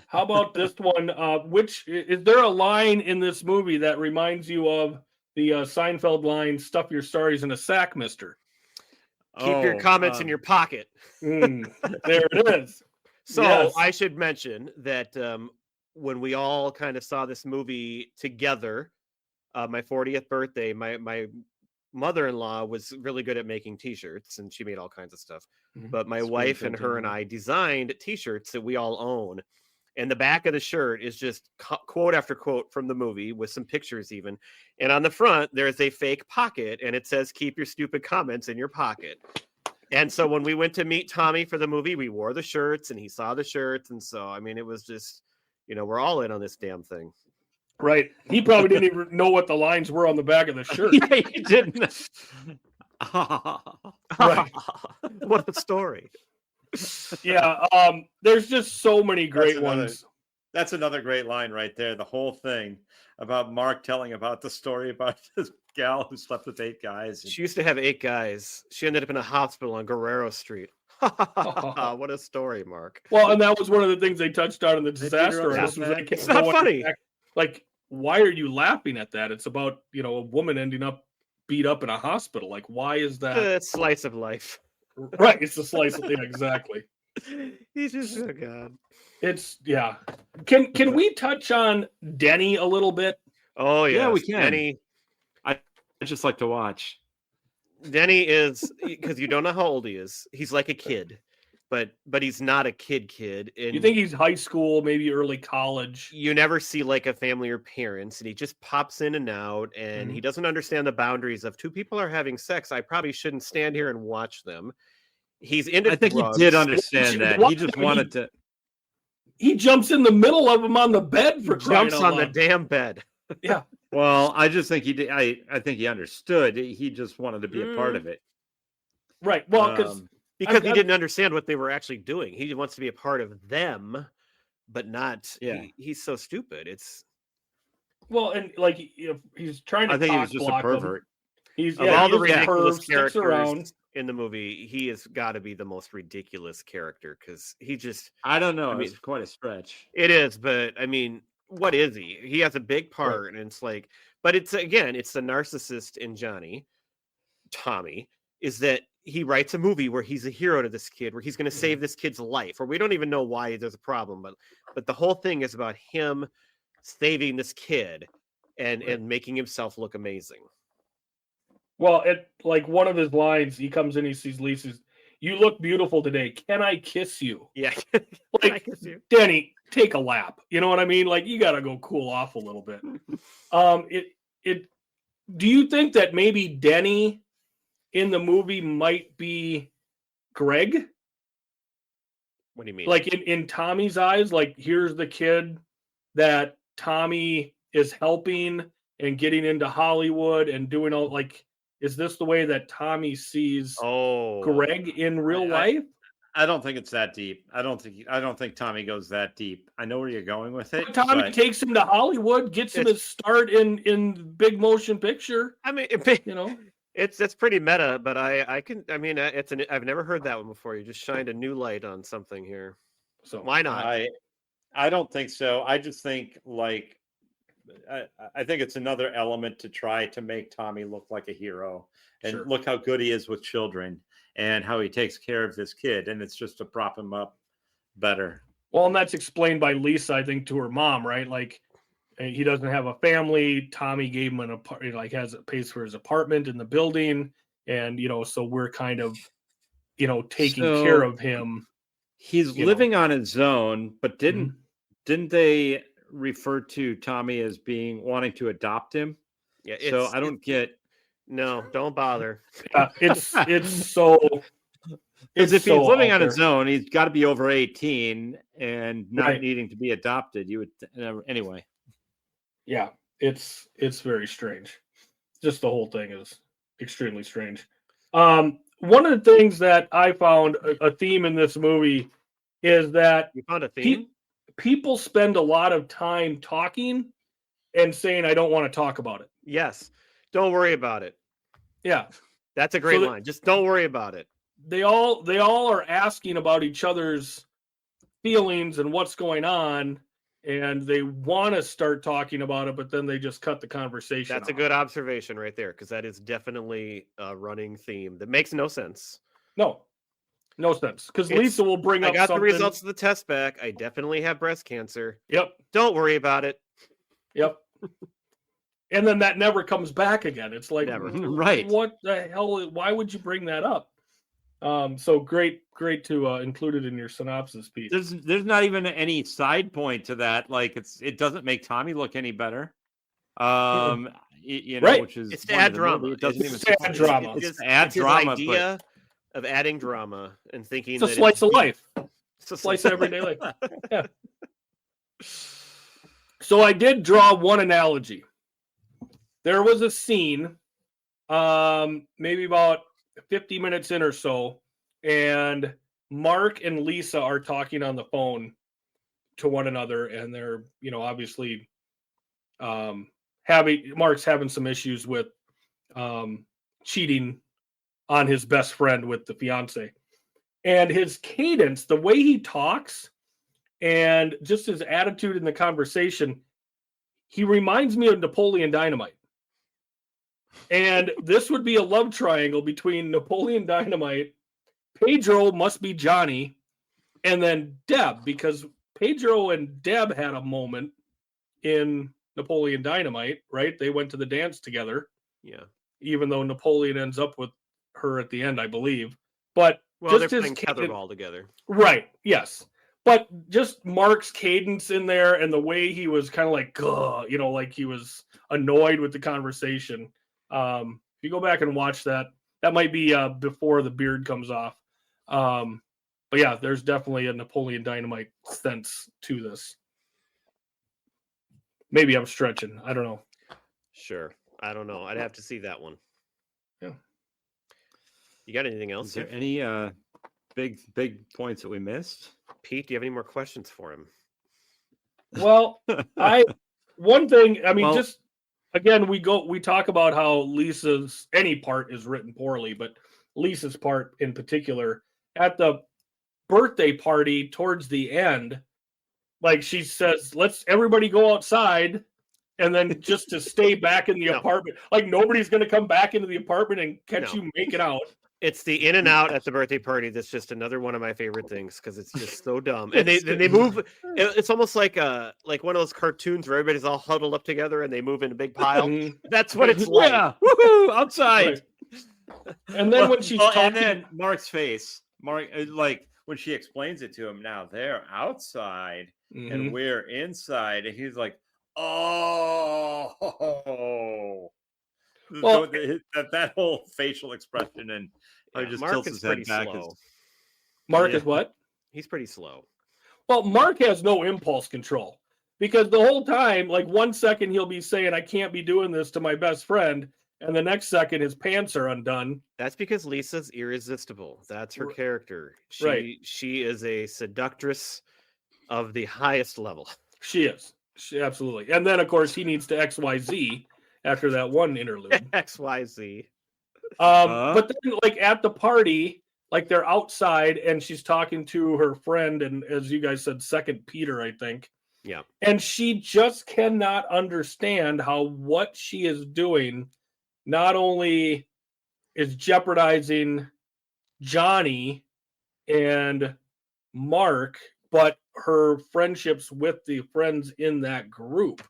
how about this one? Which is there a line in this movie that reminds you of the Seinfeld line, "Stuff your stories in a sack, mister"? Keep your comments in your pocket. There it is. So Yes. I should mention that when we all kind of saw this movie together, my 40th birthday, my mother-in-law was really good at making t-shirts and she made all kinds of stuff. Mhm. But my Sweet wife and her and Virginia. I designed t-shirts that we all own. And the back of the shirt is just quote after quote from the movie with some pictures even. And on the front, there's a fake pocket and it says, "Keep your stupid comments in your pocket." And so when we went to meet Tommy for the movie, we wore the shirts and he saw the shirts. And so, I mean, it was just, we're all in on this damn thing. Right. He probably didn't even know what the lines were on the back of the shirt. Yeah, you didn't. Right. What a story. Yeah. There's just so many great another- ones. That's another great line right there. The whole thing about Mark telling about the story about this gal who slept with 8 guys. She used to have 8 guys. She ended up in a hospital on Guerrero Street. What a story, Mark. Well, and that was one of the things they touched on in the They beat her disaster up artist. so Was bad. they can't It's know not what funny. like, why are you laughing at that? It's about, a woman ending up beat up in a hospital. Like, why is that? It's slice of life. Right. It's a slice of thing. Exactly. He's just, oh God. It's, yeah. Can we touch on Denny a little bit? Oh, Yeah, yes. we can. Denny, I just like to watch. Denny is, because you don't know how old he is. He's like a kid, but he's not a kid. And You think he's high school, maybe early college? you never see like a family or parents, and he just pops in and out, and he doesn't understand the boundaries of 2 people are having sex. I probably shouldn't stand here and watch them. He's into I think drugs. he did understand that. He just He- wanted to. He jumps in the middle of him on the bed He for crying jumps out on the loud. damn bed. Yeah. Well, I just think he did. I think he understood. He just wanted to be a part of it. Right. Well, because Because he I'm- didn't understand what they were actually doing. He wants to be a part of them, but not. Yeah. He's so stupid. It's and like he's trying to. I think he was cock just a block him. pervert. He's of all the he's a ridiculous perv, sticks around. characters in the movie, he has got to be the most ridiculous character because he just. I don't know. I mean- It's quite a stretch. It is, but I mean, what is he? He has a big part, and it's like, but it's again, it's the narcissist in Tommy, is that he writes a movie where he's a hero to this kid, where he's going to save this kid's life, or we don't even know why there's a problem, but the whole thing is about him saving this kid and making himself look amazing. Well, like one of his lines, he comes in, he sees Lisa's. "You look beautiful today. Can I kiss you?" Yeah, Like, Denny, take a lap. You know what I mean? Like, you got to go cool off a little bit. Do you think that maybe Denny in the movie might be Greg? What do you mean? Like in Tommy's eyes, like here's the kid that Tommy is helping and getting into Hollywood and doing all, like, is this the way that Tommy sees Greg in real life? I don't think it's that deep. I don't think Tommy goes that deep. I know where you're going with it. Tommy but takes him to Hollywood, gets him his start in big motion picture. I mean, it's pretty meta, but I've never heard that one before. You just shined a new light on something here. So why not? I don't think so. I just think I think it's another element to try to make Tommy look like a hero and look how good he is with children and how he takes care of this kid. And it's just to prop him up better. Well, and that's explained by Lisa, I think, to her mom, right? Like, he doesn't have a family. Tommy gave him an apartment, like pays for his apartment in the building. And, so we're kind of, taking care of him. He's living on his own, but didn't they refer to Tommy as wanting to adopt him? Yeah. So I don't get. No, don't bother. It's so. Because if so he's living on out his own, he's got to be over 18 and not needing to be adopted. You would anyway. Yeah, it's very strange. Just the whole thing is extremely strange. One of the things that I found a theme in this movie is that you found a theme. people spend a lot of time talking and saying, I don't want to talk about it. Yes. Don't worry about it. Yeah. That's a great that- line. Just don't worry about it. They all are asking about each other's feelings and what's going on, and they want to start talking about it, but then they just cut the conversation. That's a off. good observation right there, because that is definitely a running theme that makes no sense. No sense. Because It's- Lisa will bring I up got something. the results of the test back. I definitely have breast cancer. Yep. Don't worry about it. Yep. And then that never comes back again. It's like, Never. Right. What the hell? Why would you bring that up? So great to include it in your synopsis, Pete. There's not even any side point to that. Like it doesn't make Tommy look any better. You know, Right. which is It's to one of add the drama. movie. It doesn't It's even to add drama. It's to add it's his drama, idea of adding drama and thinking It's a that slice of life. It's a Slice of everyday life. Yeah. So I did draw one analogy. There was a scene, maybe about 50 minutes in or so, and Mark and Lisa are talking on the phone to one another, and they're, obviously Mark's having some issues with cheating on his best friend with the fiance. And his cadence, the way he talks, and just his attitude in the conversation, he reminds me of Napoleon Dynamite. And this would be a love triangle between Napoleon Dynamite, Pedro must be Johnny, and then Deb, because Pedro and Deb had a moment in Napoleon Dynamite, right? They went to the dance together. Yeah. Even though Napoleon ends up with her at the end, I believe. But Well, just they're his playing tetherball together. right, yes. But just Mark's cadence in there and the way he was kind of like, like he was annoyed with the conversation. If you go back and watch that, that might be before the beard comes off. But yeah, there's definitely a Napoleon Dynamite sense to this. Maybe I'm stretching. I don't know. Sure. I don't know. I'd have to see that one. Yeah. You got anything Is else? there here? any big points that we missed? Pete, do you have any more questions for him? Well, one thing, I mean, Well- just again, we talk about how any part is written poorly, but Lisa's part in particular at the birthday party towards the end, like she says, let's everybody go outside. And then just to stay back in the No. apartment, like nobody's going to come back into the apartment and catch No. you making out. It's the in and out at the birthday party. That's just another one of my favorite things because it's just so dumb. And they move. It's almost like one of those cartoons where everybody's all huddled up together and they move in a big pile. Mhm. That's what it's like. Yeah, woohoo, outside. Right. And then when she's talking, and then Mark's face, like when she explains it to him, now they're outside Mhm. and we're inside, and he's like, oh. Well- that whole facial expression, and Yeah, just Mark tilts is his head pretty back. slow. Mark Yeah. is what? He's pretty slow. Well, Mark has no impulse control because the whole time, like 1 second he'll be saying, I can't be doing this to my best friend. And the next second his pants are undone. That's because Lisa's irresistible. That's her R- character. Right. She is a seductress of the highest level. She is. She absolutely. And then of course he needs to XYZ after that one interlude. XYZ. But then like at the party, like they're outside and she's talking to her friend, and as you guys said, second Peter, I think. Yeah. And she just cannot understand how what she is doing not only is jeopardizing Johnny and Mark, but her friendships with the friends in that group.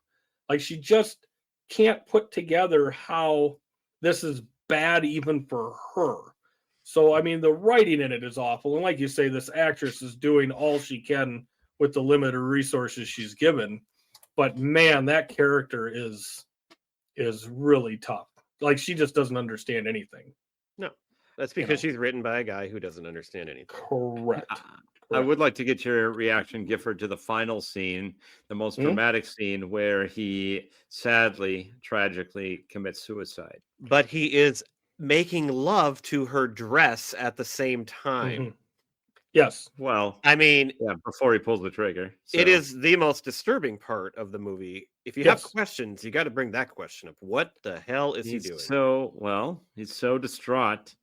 Like she just can't put together how this is bad even for her. So, I mean, the writing in it is awful. And like you say, this actress is doing all she can with the limited resources she's given. But man, that character is really tough. Like she just doesn't understand anything. That's because she's written by a guy who doesn't understand anything. Correct. I would like to get your reaction, Gifford, to the final scene, the most Mhm. dramatic scene where he sadly, tragically commits suicide. But he is making love to her dress at the same time. Mhm. Yes. Well, I mean, yeah, before he pulls the trigger. it so. is the most disturbing part of the movie. If you have Yes. questions, you got to bring that question up. What the hell is he He's doing? he's so distraught.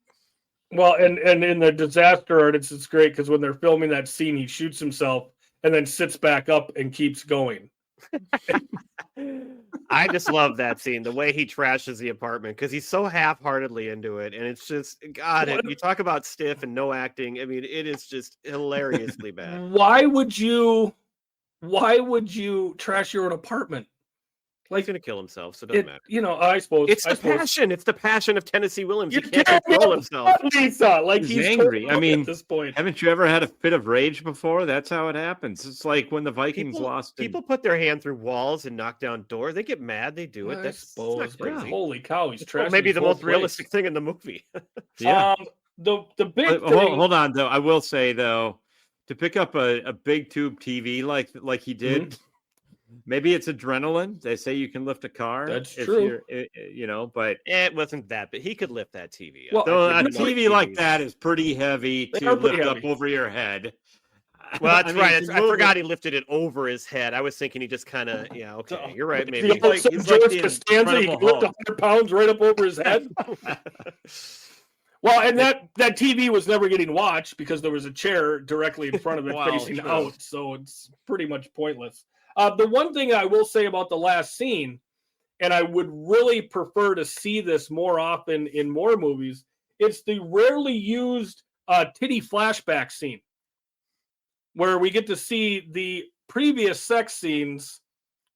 Well, and in the disaster artist, it's great because when they're filming that scene, he shoots himself and then sits back up and keeps going. I just love that scene, the way he trashes the apartment because he's so half-heartedly into it, and it's just God. You talk about stiff and no acting. I mean, it is just hilariously bad. Why would you trash your own apartment? He's gonna kill himself, so it doesn't matter. You know, I suppose It's the passion. It's the passion of Tennessee Williams. He You can't can't control help himself. Lisa, like He's he's angry. totally I mean, at this point. Haven't you ever had a fit of rage before? That's how it happens. It's like when the Vikings lost. People put their hand through walls and knock down doors. They get mad. They do it. I That's suppose, not but crazy. holy cow, he's trashing Maybe his the whole most realistic thing in the movie. Yeah. The big thing. Hold on, though. I will say though, to pick up a big tube TV like he did, maybe it's adrenaline. They say you can lift a car. That's if true. But It wasn't that, but he could lift that TV. Well, up. though a I've seen TV like TVs. that is pretty heavy They to are pretty lift up heavy. over your head. Well, that's I mean, right. to I move forgot it- he lifted it over his head. I was thinking he just kind of, yeah, okay. So- You're right. The Maybe. old St. he's like George the Costanza, he can Incredible lift 100 pounds right up over his head. Well, and that TV was never getting watched because there was a chair directly in front of it Well, facing true. out, so it's pretty much pointless. The one thing I will say about the last scene, and I would really prefer to see this more often in more movies, it's the rarely used titty flashback scene where we get to see the previous sex scenes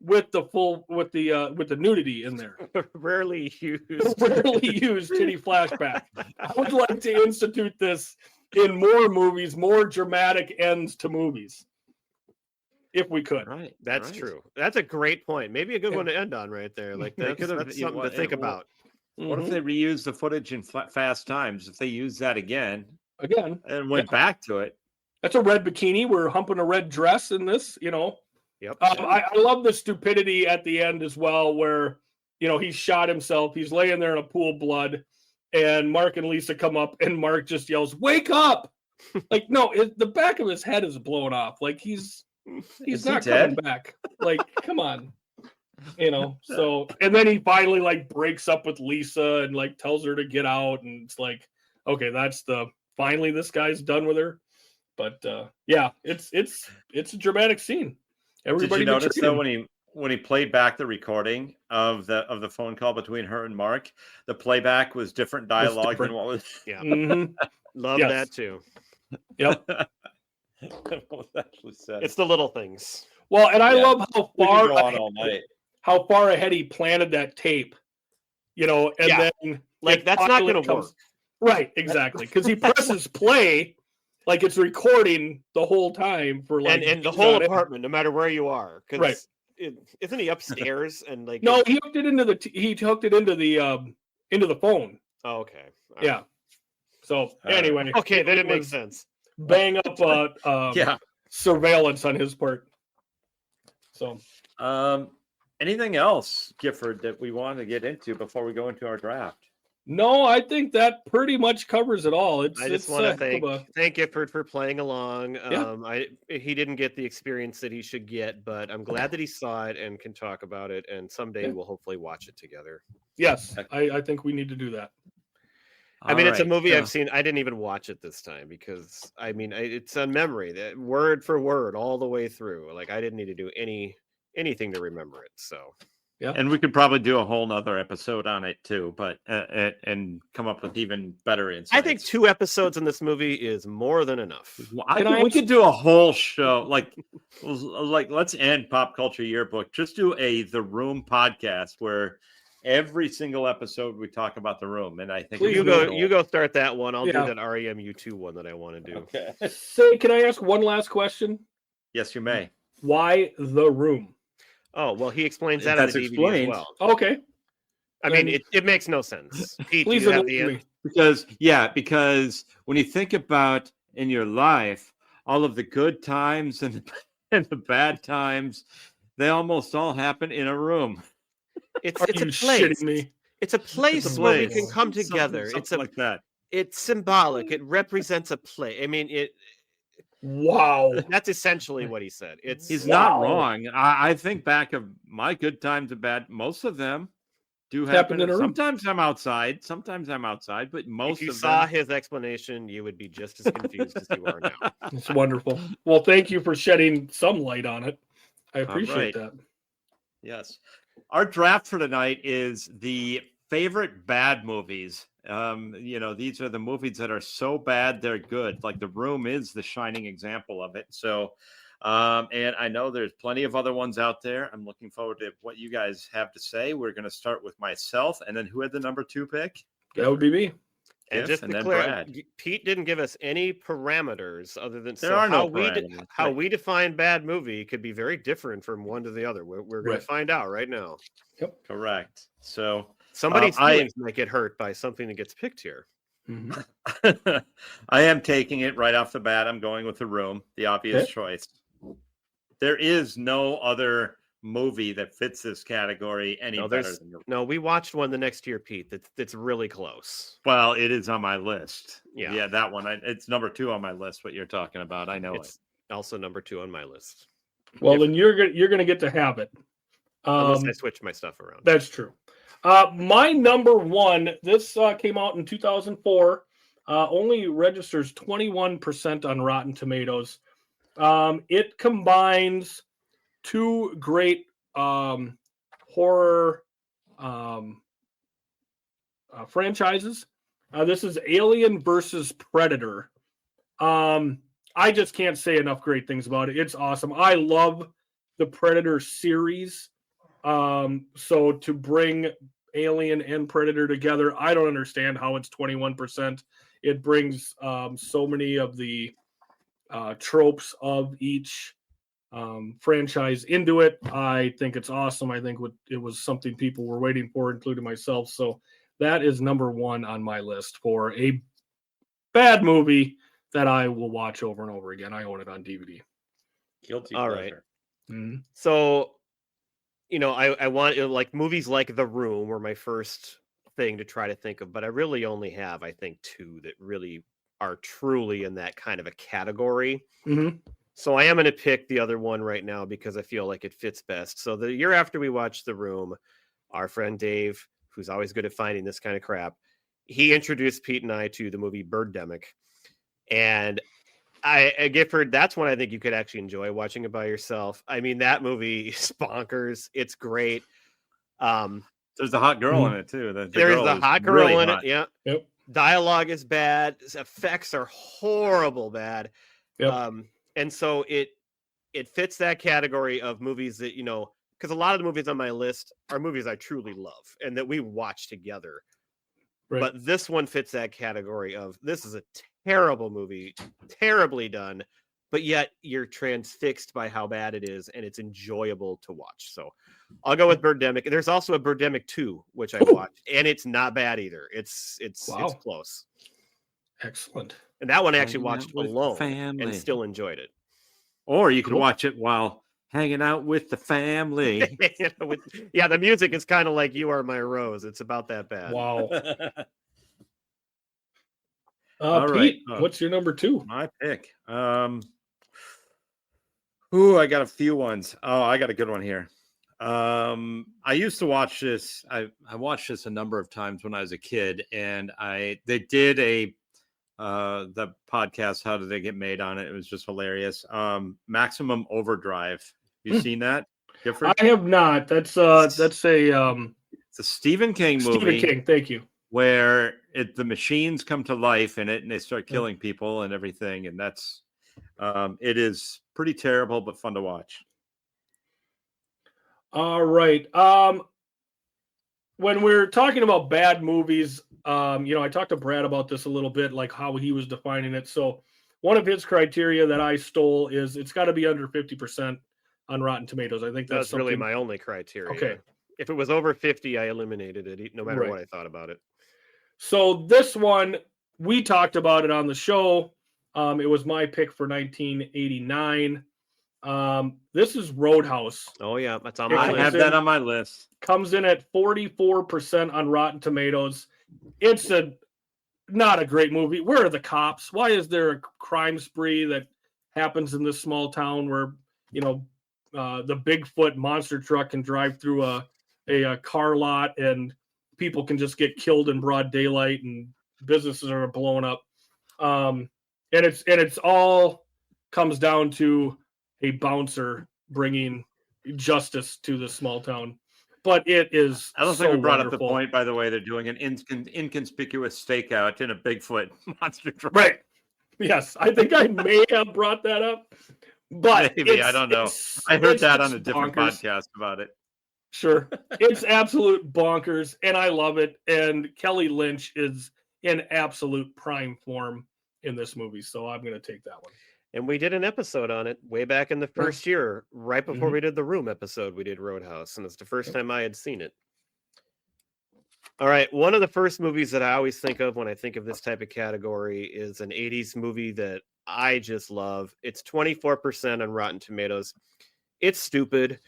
with the nudity in there. Rarely used. Rarely used titty flashback. I would like to institute this in more movies, more dramatic ends to movies, if we could. Right. That's right. true. That's a great point. Maybe a good Yeah. one to end on right there. Like They that's, could've- that's you know something to what, think it- about. What if Mhm. they reused the footage in Fast Times? If they used that again Again, and went back to it, that's a red bikini. We're humping a red dress in this, you know. Yep. I love the stupidity at the end as well, where he shot himself. He's laying there in a pool of blood, and Mark and Lisa come up, and Mark just yells, "Wake up!" Like, no, the back of his head is blown off. Like he's Is he not dead? coming back. Like, come on, So, and then he finally like breaks up with Lisa and like tells her to get out, and it's like, okay, that's finally this guy's done with her. But yeah, it's a dramatic scene. Everybody did you notice betrayed though him. when he played back the recording of the phone call between her and Mark, the playback was different dialogue different. than what was, Yeah. Mhm. Love Yes. that too. Yep. what was actually said. It's the little things. Well, and I Yeah. love how We far could go on all night. ahead he planted that tape. And Yeah. then Like it that's not finally going to work. Right, exactly. Because he presses play like it's recording the whole time for like And the he's whole not in. apartment, no matter where you are, because Right. isn't he upstairs and like? No, he hooked it into the phone. Oh, okay. All right. Yeah. So anyway, Okay, then it makes was sense. bang up Yeah. surveillance on his part. So Anything else, Gifford, that we want to get into before we go into our draft? no, I think that pretty much covers it all. I just want to thank Gifford for playing along. He didn't get the experience that he should get, but I'm glad that he saw it and can talk about it. And someday Yeah. we'll hopefully watch it together. Yes, I think we need to do that. I mean, it's a All right, movie so- I've seen. I didn't even watch it this time because it's on memory, that word for word all the way through. Like I didn't need to do anything to remember it. So And we could probably do a whole nother episode on it too, but and come up with even better insights. I think 2 episodes in this movie is more than enough. We could do a whole show. Like let's end Pop Culture Yearbook. Just do The Room podcast where every single episode we talk about The Room, and I think Please You do. go start that one. I'll Yeah. do that REMU2 one that I want to do. Okay. Say, can I ask one last question? Yes, you may. Why The Room? Oh, well, he explains that That's in the DVD explained. as well. Okay. I mean, Then- it makes no sense. Pete, Please do you have enlighten the me. end? Because when you think about in your life all of the good times and the bad times, they almost all happen in a room. It's Are a you place. shitting me? It's a place It's a where we place. can come together. Something It's like that. it's symbolic. It represents a place. I mean, Wow. That's essentially what he said. It's He's Wow. not wrong. I think back of my good times and bad. Most of them do Happened happen. in a room. Sometimes I'm outside. But most if you of saw them. his explanation, you would be just as confused as you are now. It's wonderful. Well, thank you for shedding some light on it. I appreciate right. that. Yes. Our draft for tonight is the favorite bad movies. These are the movies that are so bad they're good. Like The Room is the shining example of it. So, and I know there's plenty of other ones out there. I'm looking forward to what you guys have to say. We're going to start with myself, and then who had the number 2 pick? That would be me. And Giff, just to and be then clear, Brad. Pete didn't give us any parameters other than There are no how parameters. we define bad movie could be very different from one to the other. We're going Right. to find out right now. Correct. So Somebody's I- feelings might get hurt by something that gets picked here. Mhm. I am taking it right off the bat. I'm going with The Room, the obvious Okay. choice. There is no other movie that fits this category any No, better there's- than The Room. No, we watched one the next year, Pete. That's really close. Well, it is on my list. Yeah. That one. It's number 2 on my list. What you're talking about, I know It's also number 2 on my list, Well, then you're gonna get to have it. unless I switch my stuff around. That's true. My number 1. This came out in 2004. Only registers 21% on Rotten Tomatoes. It combines 2 great horror franchises. This is Alien versus Predator. I just can't say enough great things about it. It's awesome. I love the Predator series. So to bring Alien and Predator together, I don't understand how it's 21%. It brings so many of the tropes of each franchise into it. I think it's awesome. I think it was something people were waiting for, including myself. So that is number 1 on my list for a bad movie that I will watch over and over again. I own it on DVD. Guilty All pleasure. right. Mhm. So, I want like movies like The Room were my first thing to try to think of, but I really only have, I think, 2 that really are truly in that kind of a category. Mhm. So I am going to pick the other one right now because I feel like it fits best. So the year after we watched The Room, our friend Dave, who's always good at finding this kind of crap, he introduced Pete and I to the movie Birdemic. And Gifford, that's one I think you could actually enjoy watching it by yourself. I mean, that movie is bonkers. It's great. There's a hot girl in it too. There's girl the is hot girl really in hot. it. Yeah. Yep. Dialogue is bad. Effects are horrible bad. Yep. And so it fits that category of movies that, because a lot of the movies on my list are movies I truly love and that we watch together. Right. But this one fits that category of this is a terrible movie, terribly done, but yet you're transfixed by how bad it is and it's enjoyable to watch. So I'll go with Birdemic. There's also a Birdemic 2, which I watched, and it's not bad either. It's Wow. close. Excellent. And that one I actually Hanging out watched with alone family. and still enjoyed it. Or you can Cool. watch it while hanging out with the family. The music is kind of like You Are My Rose. It's about that bad. Wow. All Pete, right. what's your number 2? My pick. I got a few ones. Oh, I got a good one here. I used to watch this. I watched this a number of times when I was a kid, and they did the podcast. How did they get made on it? It was just hilarious. Maximum Overdrive. You seen that? Gifford? I have not. That's a It's a Stephen King movie. Stephen King. Thank you. Where the machines come to life in it and they start killing people and everything, and that's it is pretty terrible but fun to watch. All right. When we're talking about bad movies, I talked to Brad about this a little bit, like how he was defining it. So one of his criteria that I stole is it's got to be under 50% on Rotten Tomatoes. I think That's really something- my only criteria. Okay. If it was over 50, I eliminated it, no matter Right. what I thought about it. So this one, we talked about it on the show. It was my pick for 1989. This is Roadhouse. Oh yeah, that's on Yeah, my I comes list. have in- that on my list. Comes in at 44% on Rotten Tomatoes. It's not a great movie. Where are the cops? Why is there a crime spree that happens in this small town where, the Bigfoot monster truck can drive through a car lot and people can just get killed in broad daylight and businesses are blown up. And it's all comes down to a bouncer bringing justice to this small town. But it is. I don't so think we brought up wonderful. the point, by the way, they're doing an inconspicuous stakeout in a Bigfoot monster truck. Right. Yes, I think I may have brought that up, but Maybe, I don't know. I heard that on a different podcast about it. Sure. It's absolute bonkers, and I love it. And Kelly Lynch is in absolute prime form in this movie, so I'm going to take that one. And we did an episode on it way back in the first year, right before Mhm. we did the Room episode. We did Roadhouse, and it's the first time I had seen it. All right, one of the first movies that I always think of when I think of this type of category is an 80s movie that I just love. It's 24% on Rotten Tomatoes. It's stupid,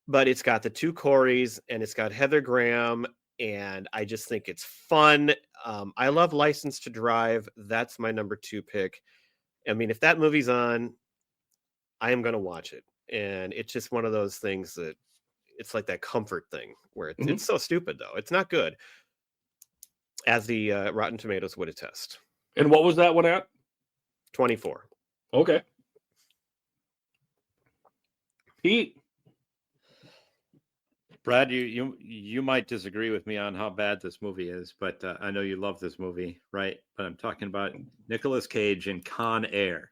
but it's got the two Coreys and it's got Heather Graham, and I just think it's fun. I love License to Drive. That's my number 2 pick. I mean, if that movie's on, I am going to watch it. And it's just one of those things that it's like that comfort thing where it's so stupid, though. It's not good, as the Rotten Tomatoes would attest. And what was that one at? 24. Okay. Pete. Brad, you might disagree with me on how bad this movie is, but I know you love this movie, right? But I'm talking about Nicolas Cage in Con Air.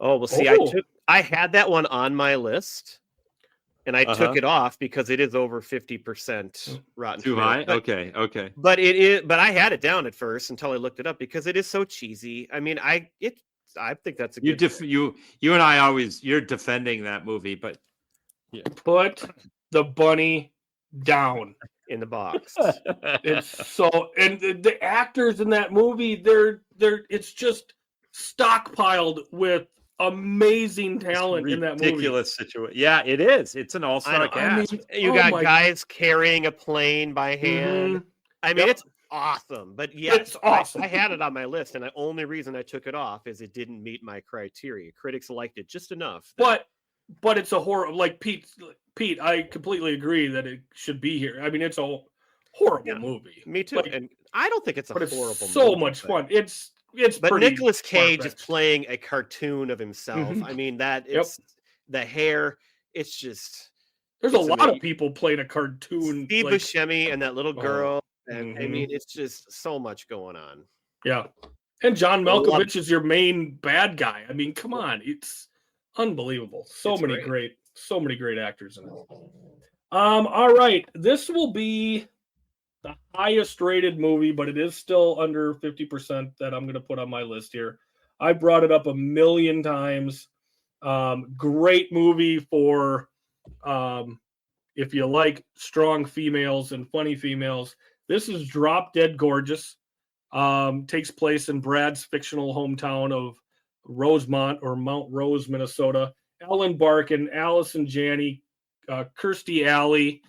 Oh, well, see, I had that one on my list, and I took it off because it is over 50% Rotten Too Tomatoes. high? Okay. But it is. But I had it down at first until I looked it up because it is so cheesy. I mean, I think that's a good. You and I always you're defending that movie, but Put the bunny down in the box. It's so, and the actors in that movie, they're it's just stockpiled with amazing talent in that movie. Ridiculous situation. Yeah, it is. It's an all-star cast. You got guys carrying a plane by hand. I mean, it's awesome. But yeah, it's awesome. I had it on my list, and the only reason I took it off is it didn't meet my criteria. Critics liked it just enough. But it's a horror. Like Pete, I completely agree that it should be here. I mean, it's a horrible movie. Me too. And I don't think it's a horrible movie. So much fun. It's but Nicolas Cage is playing a cartoon of himself. I mean, it's the hair. It's just there's a lot of people playing a cartoon. Steve Buscemi and that little girl. And I Mhm. mean, it's just so much going on. Yeah. And John Malkovich is your main bad guy. I mean, come on. It's unbelievable. So many great actors in it. All right. This will be the highest rated movie, but it is still under 50% that I'm going to put on my list here. I brought it up a million times. Great movie for if you like strong females and funny females. This is Drop Dead Gorgeous. Takes place in Brad's fictional hometown of Rosemont or Mount Rose, Minnesota. Ellen Barkin, Allison Janney, Kirstie Alley,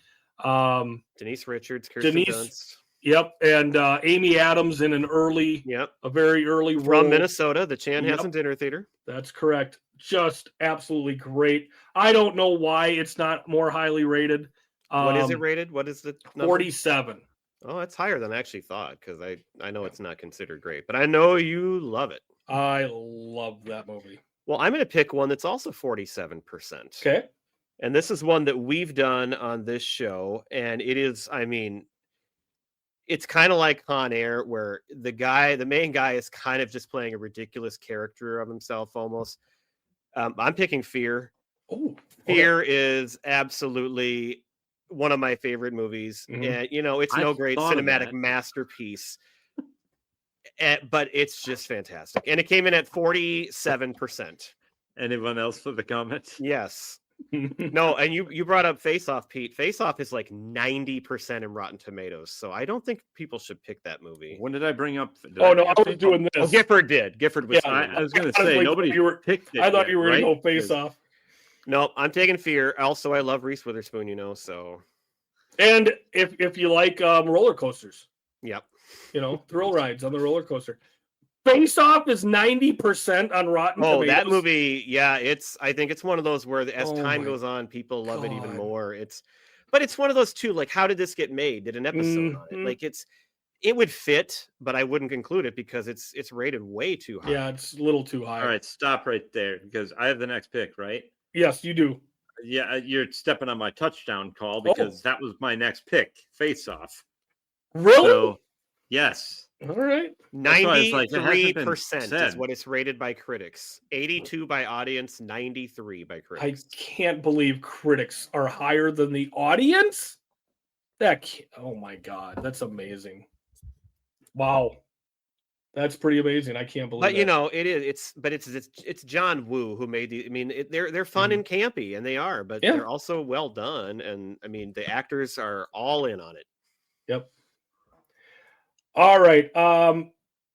Denise Richards, Kirsten Dunst. Yep, and Amy Adams in a very early role. From Minnesota, the Chanhassen Dinner Theater. That's correct. Just absolutely great. I don't know why it's not more highly rated. What is it rated? What is the number? 47. Oh, that's higher than I actually thought because I know it's not considered great, but I know you love it. I love that movie. Well, I'm going to pick one that's also 47%. Okay. And this is one that we've done on this show. And it is, I mean, it's kind of like Con Air, where the main guy is kind of just playing a ridiculous character of himself almost. I'm picking Fear. Oh, Fear is absolutely one of my favorite movies. And, it's no great cinematic masterpiece. But it's just fantastic. And it came in at 47%. Anyone else for the comment? Yes. No, and you brought up Face Off, Pete. Face Off is like 90% in Rotten Tomatoes. So I don't think people should pick that movie. When did I bring up? I was doing this. Oh, Gifford did. Gifford was. Yeah, I was going to say nobody picked it. I thought you were going to go Face Off. No, I'm taking Fear. Also, I love Reese Witherspoon, so. And if you like roller coasters. Yep. Thrill rides on the roller coaster. Face Off is 90% on Rotten Oh, Tomatoes. that movie, yeah, I think it's one of those where as Oh time my goes on, people love it even God. more. But it's one of those too, like, how did this get made? Did an episode on it? Mhm. Like, it would fit, but I wouldn't conclude it because it's rated way too high. Yeah, it's a little too high. All right, stop right there because I have the next pick, right? Yes, you do. Yeah, you're stepping on my touchdown Oh. call because that was my next pick, Face Off. Really? So, yes. All right. That's why it's like, it hasn't been 93% is said. what it's rated by critics. 82 by audience, 93 by I critics. can't believe critics are higher than the audience. Oh my God, that's amazing. Wow. That's pretty amazing. I can't believe But you that. know, it's John Woo who made the. I mean, they're fun and campy, and they are, but Yeah. they're also well done. And I mean, the actors are all in on it. Yep. All right.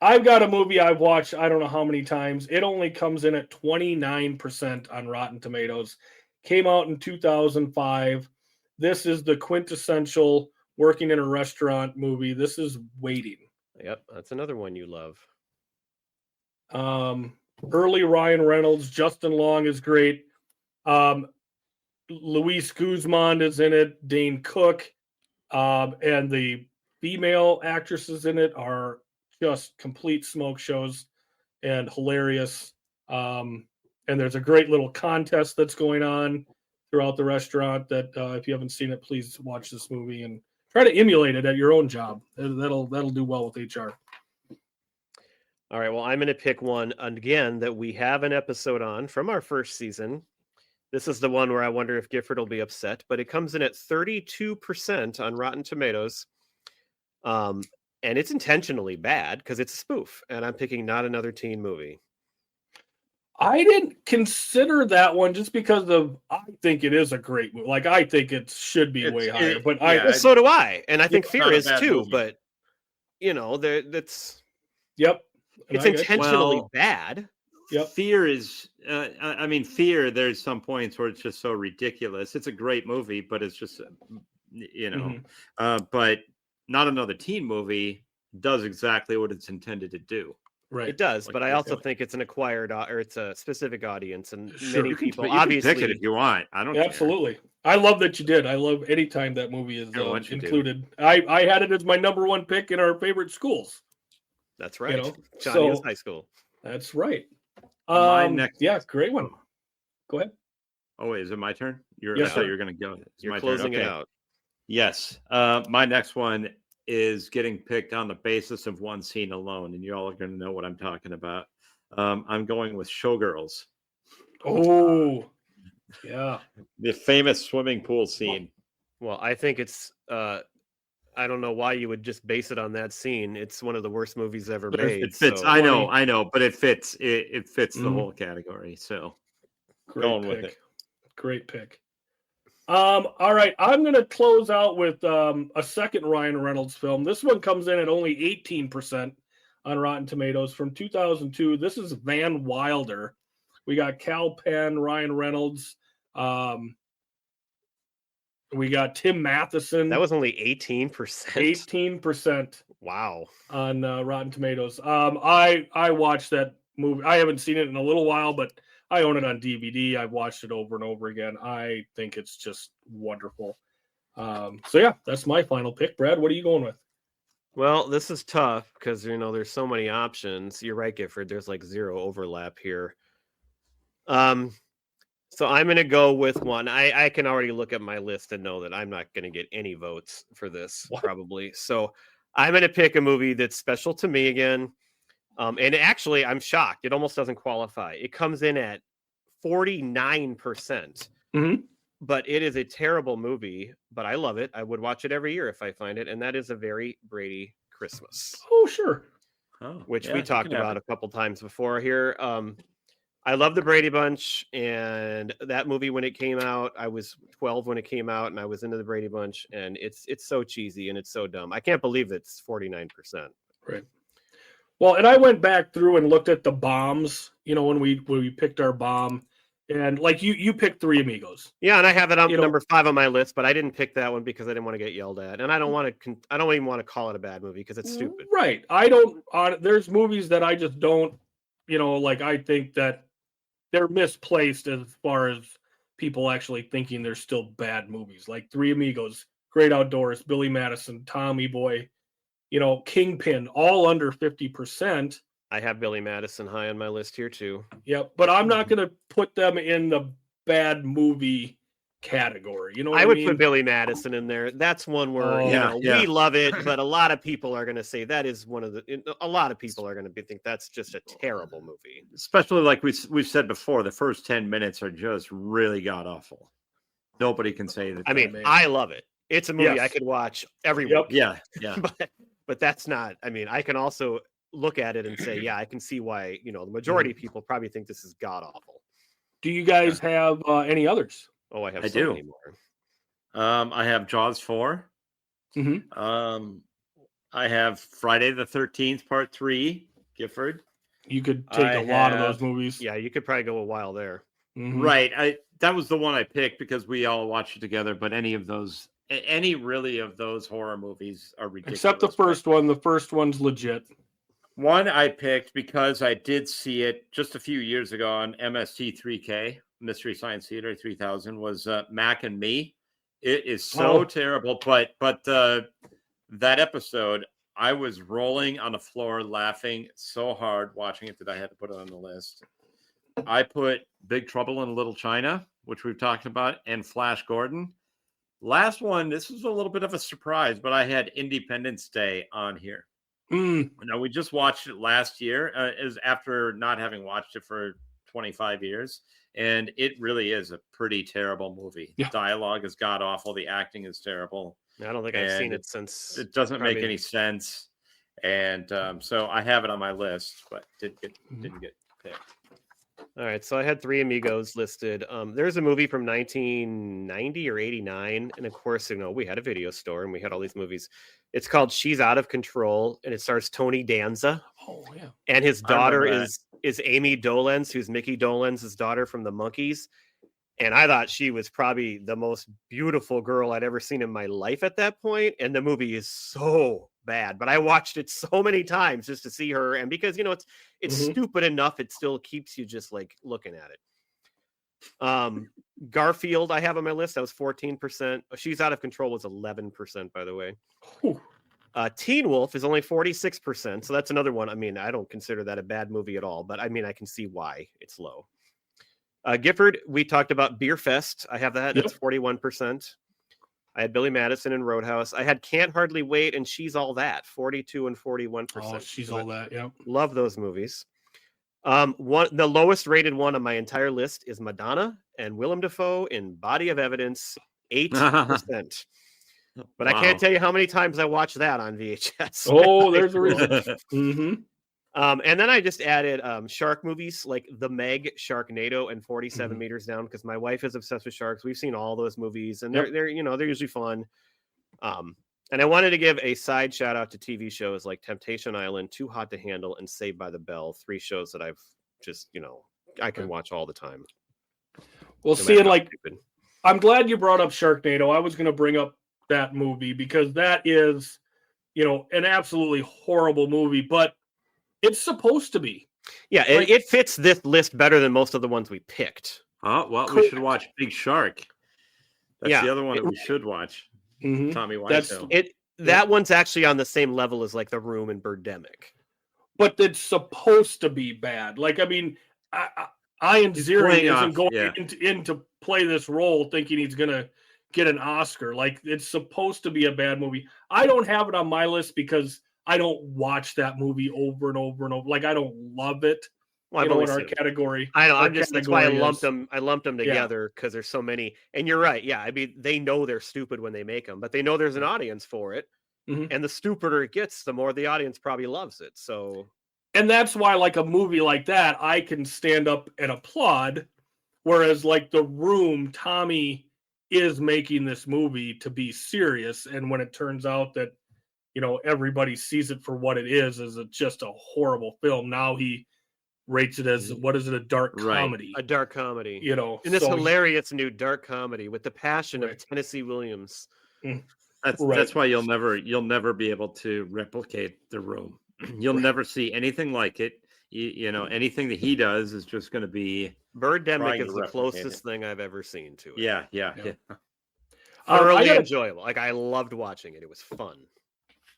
I've got a movie I've watched I don't know how many times. It only comes in at 29% on Rotten Tomatoes. Came out in 2005. This is the quintessential working in a restaurant movie. This is Waiting. Yep, that's another one you love. Early Ryan Reynolds, Justin Long is great. Luis Guzman is in it, Dane Cook, and the female actresses in it are just complete smoke shows and hilarious. And there's a great little contest that's going on throughout the restaurant that if you haven't seen it, please watch this movie and try to emulate it at your own job. That'll do well with HR. All right, well, I'm going to pick one again that we have an episode on from our first season. This is the one where I wonder if Gifford will be upset, but it comes in at 32% on Rotten Tomatoes. And it's intentionally bad because it's a spoof, and I'm picking Not Another Teen Movie. I didn't consider that one just because I think it is a great movie. Like, I think it should be way higher, but well, so do I. And I think It's Fear not a is bad too, movie. but you know, that's yep. it's And I get- intentionally Well, bad. Yep. Fear is, I mean, Fear, there's some points where it's just so ridiculous. It's a great movie, but it's just, you know, but Not Another Teen Movie does exactly what it's intended to do. Right. It does, Like, but I yeah. also think it's an acquired or it's a specific audience, and Sure. many You can, people you can obviously pick it if you want. I don't care. Absolutely. I love that you did. I love anytime that movie is Yeah, once you do. included. I had it as my number one pick in our favorite schools. That's right. know, Johnny is so- high school. That's right. My next- Yeah, great one. Go ahead. Oh, wait, is it my turn? I Yes, thought sir. you were going to go. It's You're my closing turn. it Okay. out. Yes. My next one is getting picked on the basis of one scene alone, and you all are going to know what I'm talking about. I'm going with Showgirls, Oh, yeah. the famous swimming pool scene. Well, I think it's I don't know why you would just base it on that scene. It's one of the worst movies ever made. It fits. so- I know, but it fits. It fits the Mhm. whole category. So Great Going pick. with it. Great pick. All right. I'm going to close out with a second Ryan Reynolds film. This one comes in at only 18% on Rotten Tomatoes from 2002. This is Van Wilder. We got Cal Penn, Ryan Reynolds. We got Tim Matheson. That was only 18%. 18% Wow. on Rotten Tomatoes. I watched that movie. I haven't seen it in a little while, but I own it on DVD. I've watched it over and over again. I think it's just wonderful. So yeah, that's my final pick. Brad, what are you going with? Well, this is tough because you know there's so many options. You're right, Gifford. There's like zero overlap here. So I'm gonna go with one. I can already look at my list and know that I'm not gonna get any votes for this, What? probably. So I'm gonna pick a movie that's special to me again. And actually, I'm shocked. It almost doesn't qualify. It comes in at 49%. Mhm. But it is a terrible movie, but I love it. I would watch it every year if I find it. And that is A Very Brady Christmas, Oh, sure. which yeah, we you talked can have about it. a couple times before here. I love the Brady Bunch, and that movie when it came out, I was 12 when it came out, and I was into the Brady Bunch, and it's so cheesy and it's so dumb. I can't believe it's 49%. Right. Well, and I went back through and looked at the bombs, you know, when we picked our bomb, And like you picked Three Amigos. Yeah, and I have it on You know- number 5 on my list, but I didn't pick that one because I didn't want to get yelled at, and I don't want to. I don't even want to call it a bad movie because it's stupid. Right. I don't. There's movies that I just don't. Like I think that they're misplaced as far as people actually thinking they're still bad movies. Like Three Amigos, Great Outdoors, Billy Madison, Tommy Boy, Kingpin, all under 50%. I have Billy Madison high on my list here too. Yep, but I'm not going to put them in the bad movie category. You know what I would mean? put Billy Madison in there. That's one where Oh, yeah. we love it, but a lot of people are going to say that is one of the. A lot of people are going to think that's just a terrible movie. Especially like we've said before, the first 10 minutes are just really god awful. Nobody can say that. I mean, man. I love it. It's a movie I Yes. could watch every Yep. week. yeah. But that's not. I mean, I can also look at it and say, yeah, I can see why. The majority of people probably think this is god awful. Do you guys have any others? Oh, I have I so do. many more. I have Jaws 4. Mhm. I have Friday the 13th, Part 3, Gifford. You could take I a lot of have- those movies. Yeah, you could probably go a while there. Mhm. Right. That was the one I picked because we all watched it together. But any really of those horror movies are ridiculous. Except the first one. The first one's legit. One I picked because I did see it just a few years ago on MST3K, Mystery Science Theater 3000, was Mac and Me. It is so Oh. terrible, but that episode, I was rolling on the floor laughing so hard watching it that I had to put it on the list. I put Big Trouble in Little China, which we've talked about, and Flash Gordon. Last one, this was a little bit of a surprise, but I had Independence Day on here. Mm, Now, we just watched it last year, is after not having watched it for 25 years. And it really is a pretty terrible movie. Yeah. The dialogue is god awful. The acting is terrible. I don't think I've seen And it since. It doesn't make Probably- any sense. And so I have it on my list, but didn't get picked. All right, so I had Three Amigos listed. There's a movie from 1990 or 89, and of course, we had a video store and we had all these movies. It's called She's Out of Control, and it stars Tony Danza, oh yeah. and his I daughter remember is Amy Dolenz, who's Mickey Dolenz' daughter from the Monkees. And I thought she was probably the most beautiful girl I'd ever seen in my life at that point. And the movie is so bad, but I watched it so many times just to see her. And because it's Mhm. stupid enough, it still keeps you just like looking at it. Garfield, I have on my list. That was 14%. She's Out of Control was 11%, by the way. Whew. Teen Wolf is only 46%. So that's another one. I mean, I don't consider that a bad movie at all, but I mean, I can see why it's low. Gifford, we talked about Beer Fest. I have that. Yep. That's 41%. I had Billy Madison and Roadhouse. I had Can't Hardly Wait and She's All That, 42 and 41%. Oh, she's all that. Yeah. Love those movies. The lowest rated one on my entire list is Madonna and Willem Dafoe in Body of Evidence, 8%. But I can't tell you how many times I watched that on VHS. Oh, there's a reason. Mm-hmm. And then I just added shark movies like The Meg, Sharknado, and 47 Mhm. Meters Down because my wife is obsessed with sharks. We've seen all those movies, and Yep. they're usually fun. And I wanted to give a side shout out to TV shows like Temptation Island, Too Hot to Handle, and Saved by the Bell. 3 shows that I've just I can watch all the time. Well, no see, matter and how like stupid. I'm glad you brought up Sharknado. I was going to bring up that movie because that is, an absolutely horrible movie, but it's supposed to be. Yeah, like- it fits this list better than most of the ones we picked. Oh, well, we Correct. should watch Big Shark. That's Yeah. the other one that we should watch. Mhm. Tommy That's- Wiseau. That one's actually on the same level as like The Room and Birdemic. But it's supposed to be bad. Like, I mean, Ian Ziering playing isn't off, going yeah. in to play this role thinking he's going to get an Oscar. Like, it's supposed to be a bad movie. I don't have it on my list because I don't watch that movie over and over and over. Like, I don't love it. Well, I've In only our seen it. category. I know. our That's why I category lumped is- them. I lumped them Yeah. together because there's so many. And you're right. Yeah, I mean, they know they're stupid when they make them, but they know there's an audience for it. Mhm. And the stupider it gets, the more the audience probably loves it. So And that's why, like, a movie like that, I can stand up and applaud. Whereas, like, The Room, Tommy is making this movie to be serious. And when it turns out that, everybody sees it for what it is it just a horrible film. Now he rates it as, what is it, a dark Right. comedy? A dark comedy. You know, In this so hilarious new dark comedy with the passion Right. of Tennessee Williams. That's Right. why you'll never be able to replicate The Room. You'll never see anything like it. You know, anything that he does is just going to be Birdemic Trying is to the replicate closest thing I've ever seen to it. yeah. Yeah. Thoroughly I got enjoyable. Like I loved watching it. It was fun.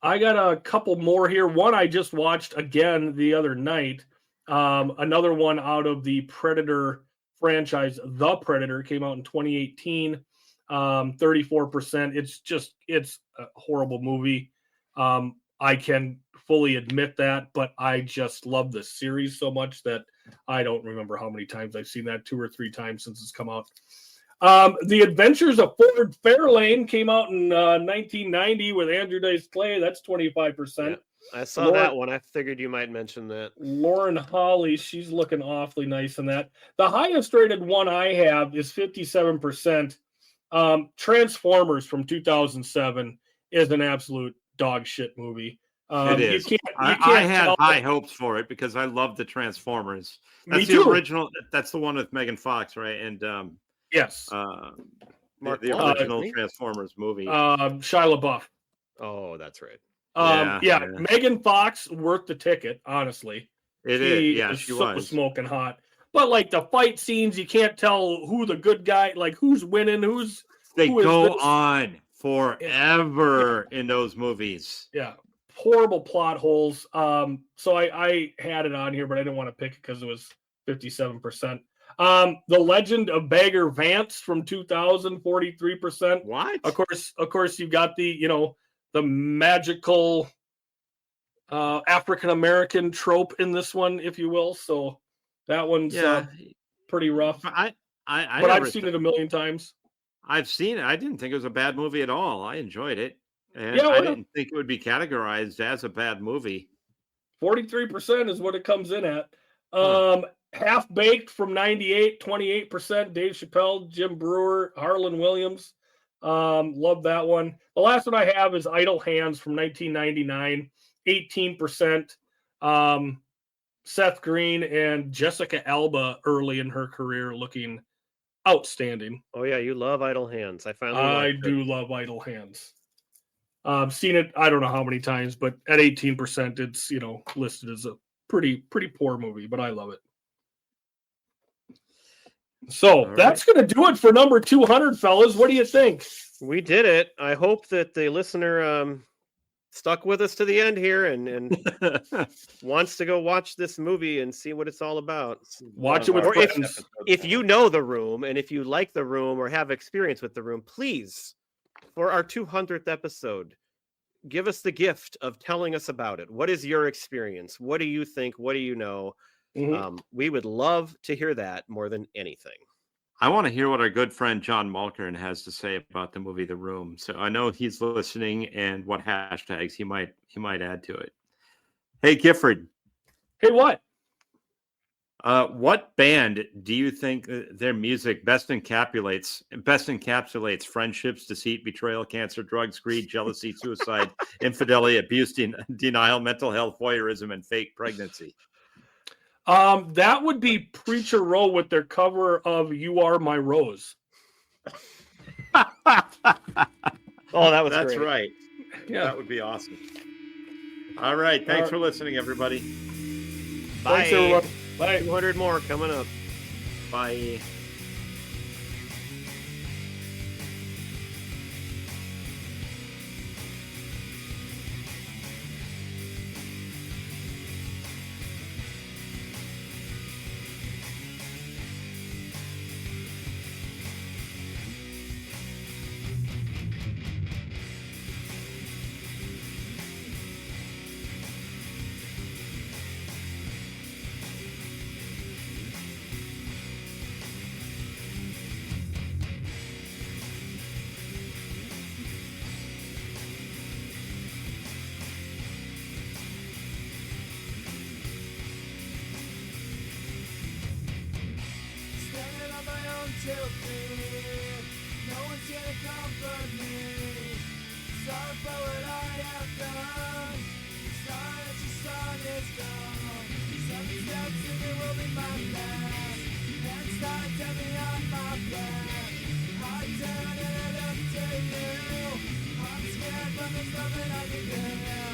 I got a couple more here. One I just watched again the other night. Another one out of the Predator franchise, The Predator, came out in 2018. 34%. It's a horrible movie. I can fully admit that, but I just love the series so much that I don't remember how many times I've seen that, 2 or 3 times since it's come out. The Adventures of Ford Fairlane came out in 1990 with Andrew Dice Clay. That's 25%. Yeah. I saw Lauren- that one. I figured you might mention that. Lauren Holly, she's looking awfully nice in that. The highest rated one I have is 57%. Transformers from 2007 is an absolute dog shit movie. It is. I had high hopes for it because I love the Transformers. That's the original. That's the one with Megan Fox, right? And yes, Mark the Wahlberg, original isn't he? Transformers movie. Shia LaBeouf. Oh, that's right. Yeah, Megan Fox worth the ticket, honestly. It is. Yeah, she so was. smoking hot. But like the fight scenes, you can't tell who the good guy, like who's winning, They who is go this? on forever in those movies. Yeah, horrible plot holes. So I had it on here, but I didn't want to pick it because it was 57%. The Legend of Bagger Vance from 2000, 43%. What? Of course, you've got the magical African American trope in this one, if you will. So that one's pretty rough. I've seen it a million times. I've seen it. I didn't think it was a bad movie at all. I enjoyed it, and Yeah, I didn't think it would be categorized as a bad movie. 43% is what it comes in at. Half Baked from 98, 28%. Dave Chappelle, Jim Brewer, Harlan Williams. Love that one. The last one I have is Idle Hands from 1999, 18%. Seth Green and Jessica Alba early in her career looking outstanding. Oh yeah, you love Idle Hands. I finally. I do love Idle Hands. Seen it, I don't know how many times, but at 18%, it's listed as a pretty poor movie, but I love it. So that's going to do it for number 200, fellas. What do you think? We did it. I hope that the listener stuck with us to the end here and wants to go watch this movie and see what it's all about. Watch it with friends. If you know The Room and if you like The Room or have experience with The Room, please, for our 200th episode, give us the gift of telling us about it. What is your experience? What do you think? What do you know? Mm-hmm. We would love to hear that more than anything. I want to hear what our good friend John Malkern has to say about the movie The Room. So I know he's listening and what hashtags he might add to it. Hey, Gifford. Hey, what? What band do you think their music best encapsulates friendships, deceit, betrayal, cancer, drugs, greed, jealousy, suicide, infidelity, abuse, denial, mental health, voyeurism, and fake pregnancy? That would be Preacher Row with their cover of "You Are My Rose." Oh, that's great. Right. Yeah, that would be awesome. All right, thanks for listening, everybody. Bye. Thanks, everyone. Bye. 200 more coming up. Bye. Sorry for what I have done. Sorry that your song is gone. footsteps and it will be my last. Hands tied, tell me on my back. I turn and I look to you. I'm scared, but there's nothing I can do.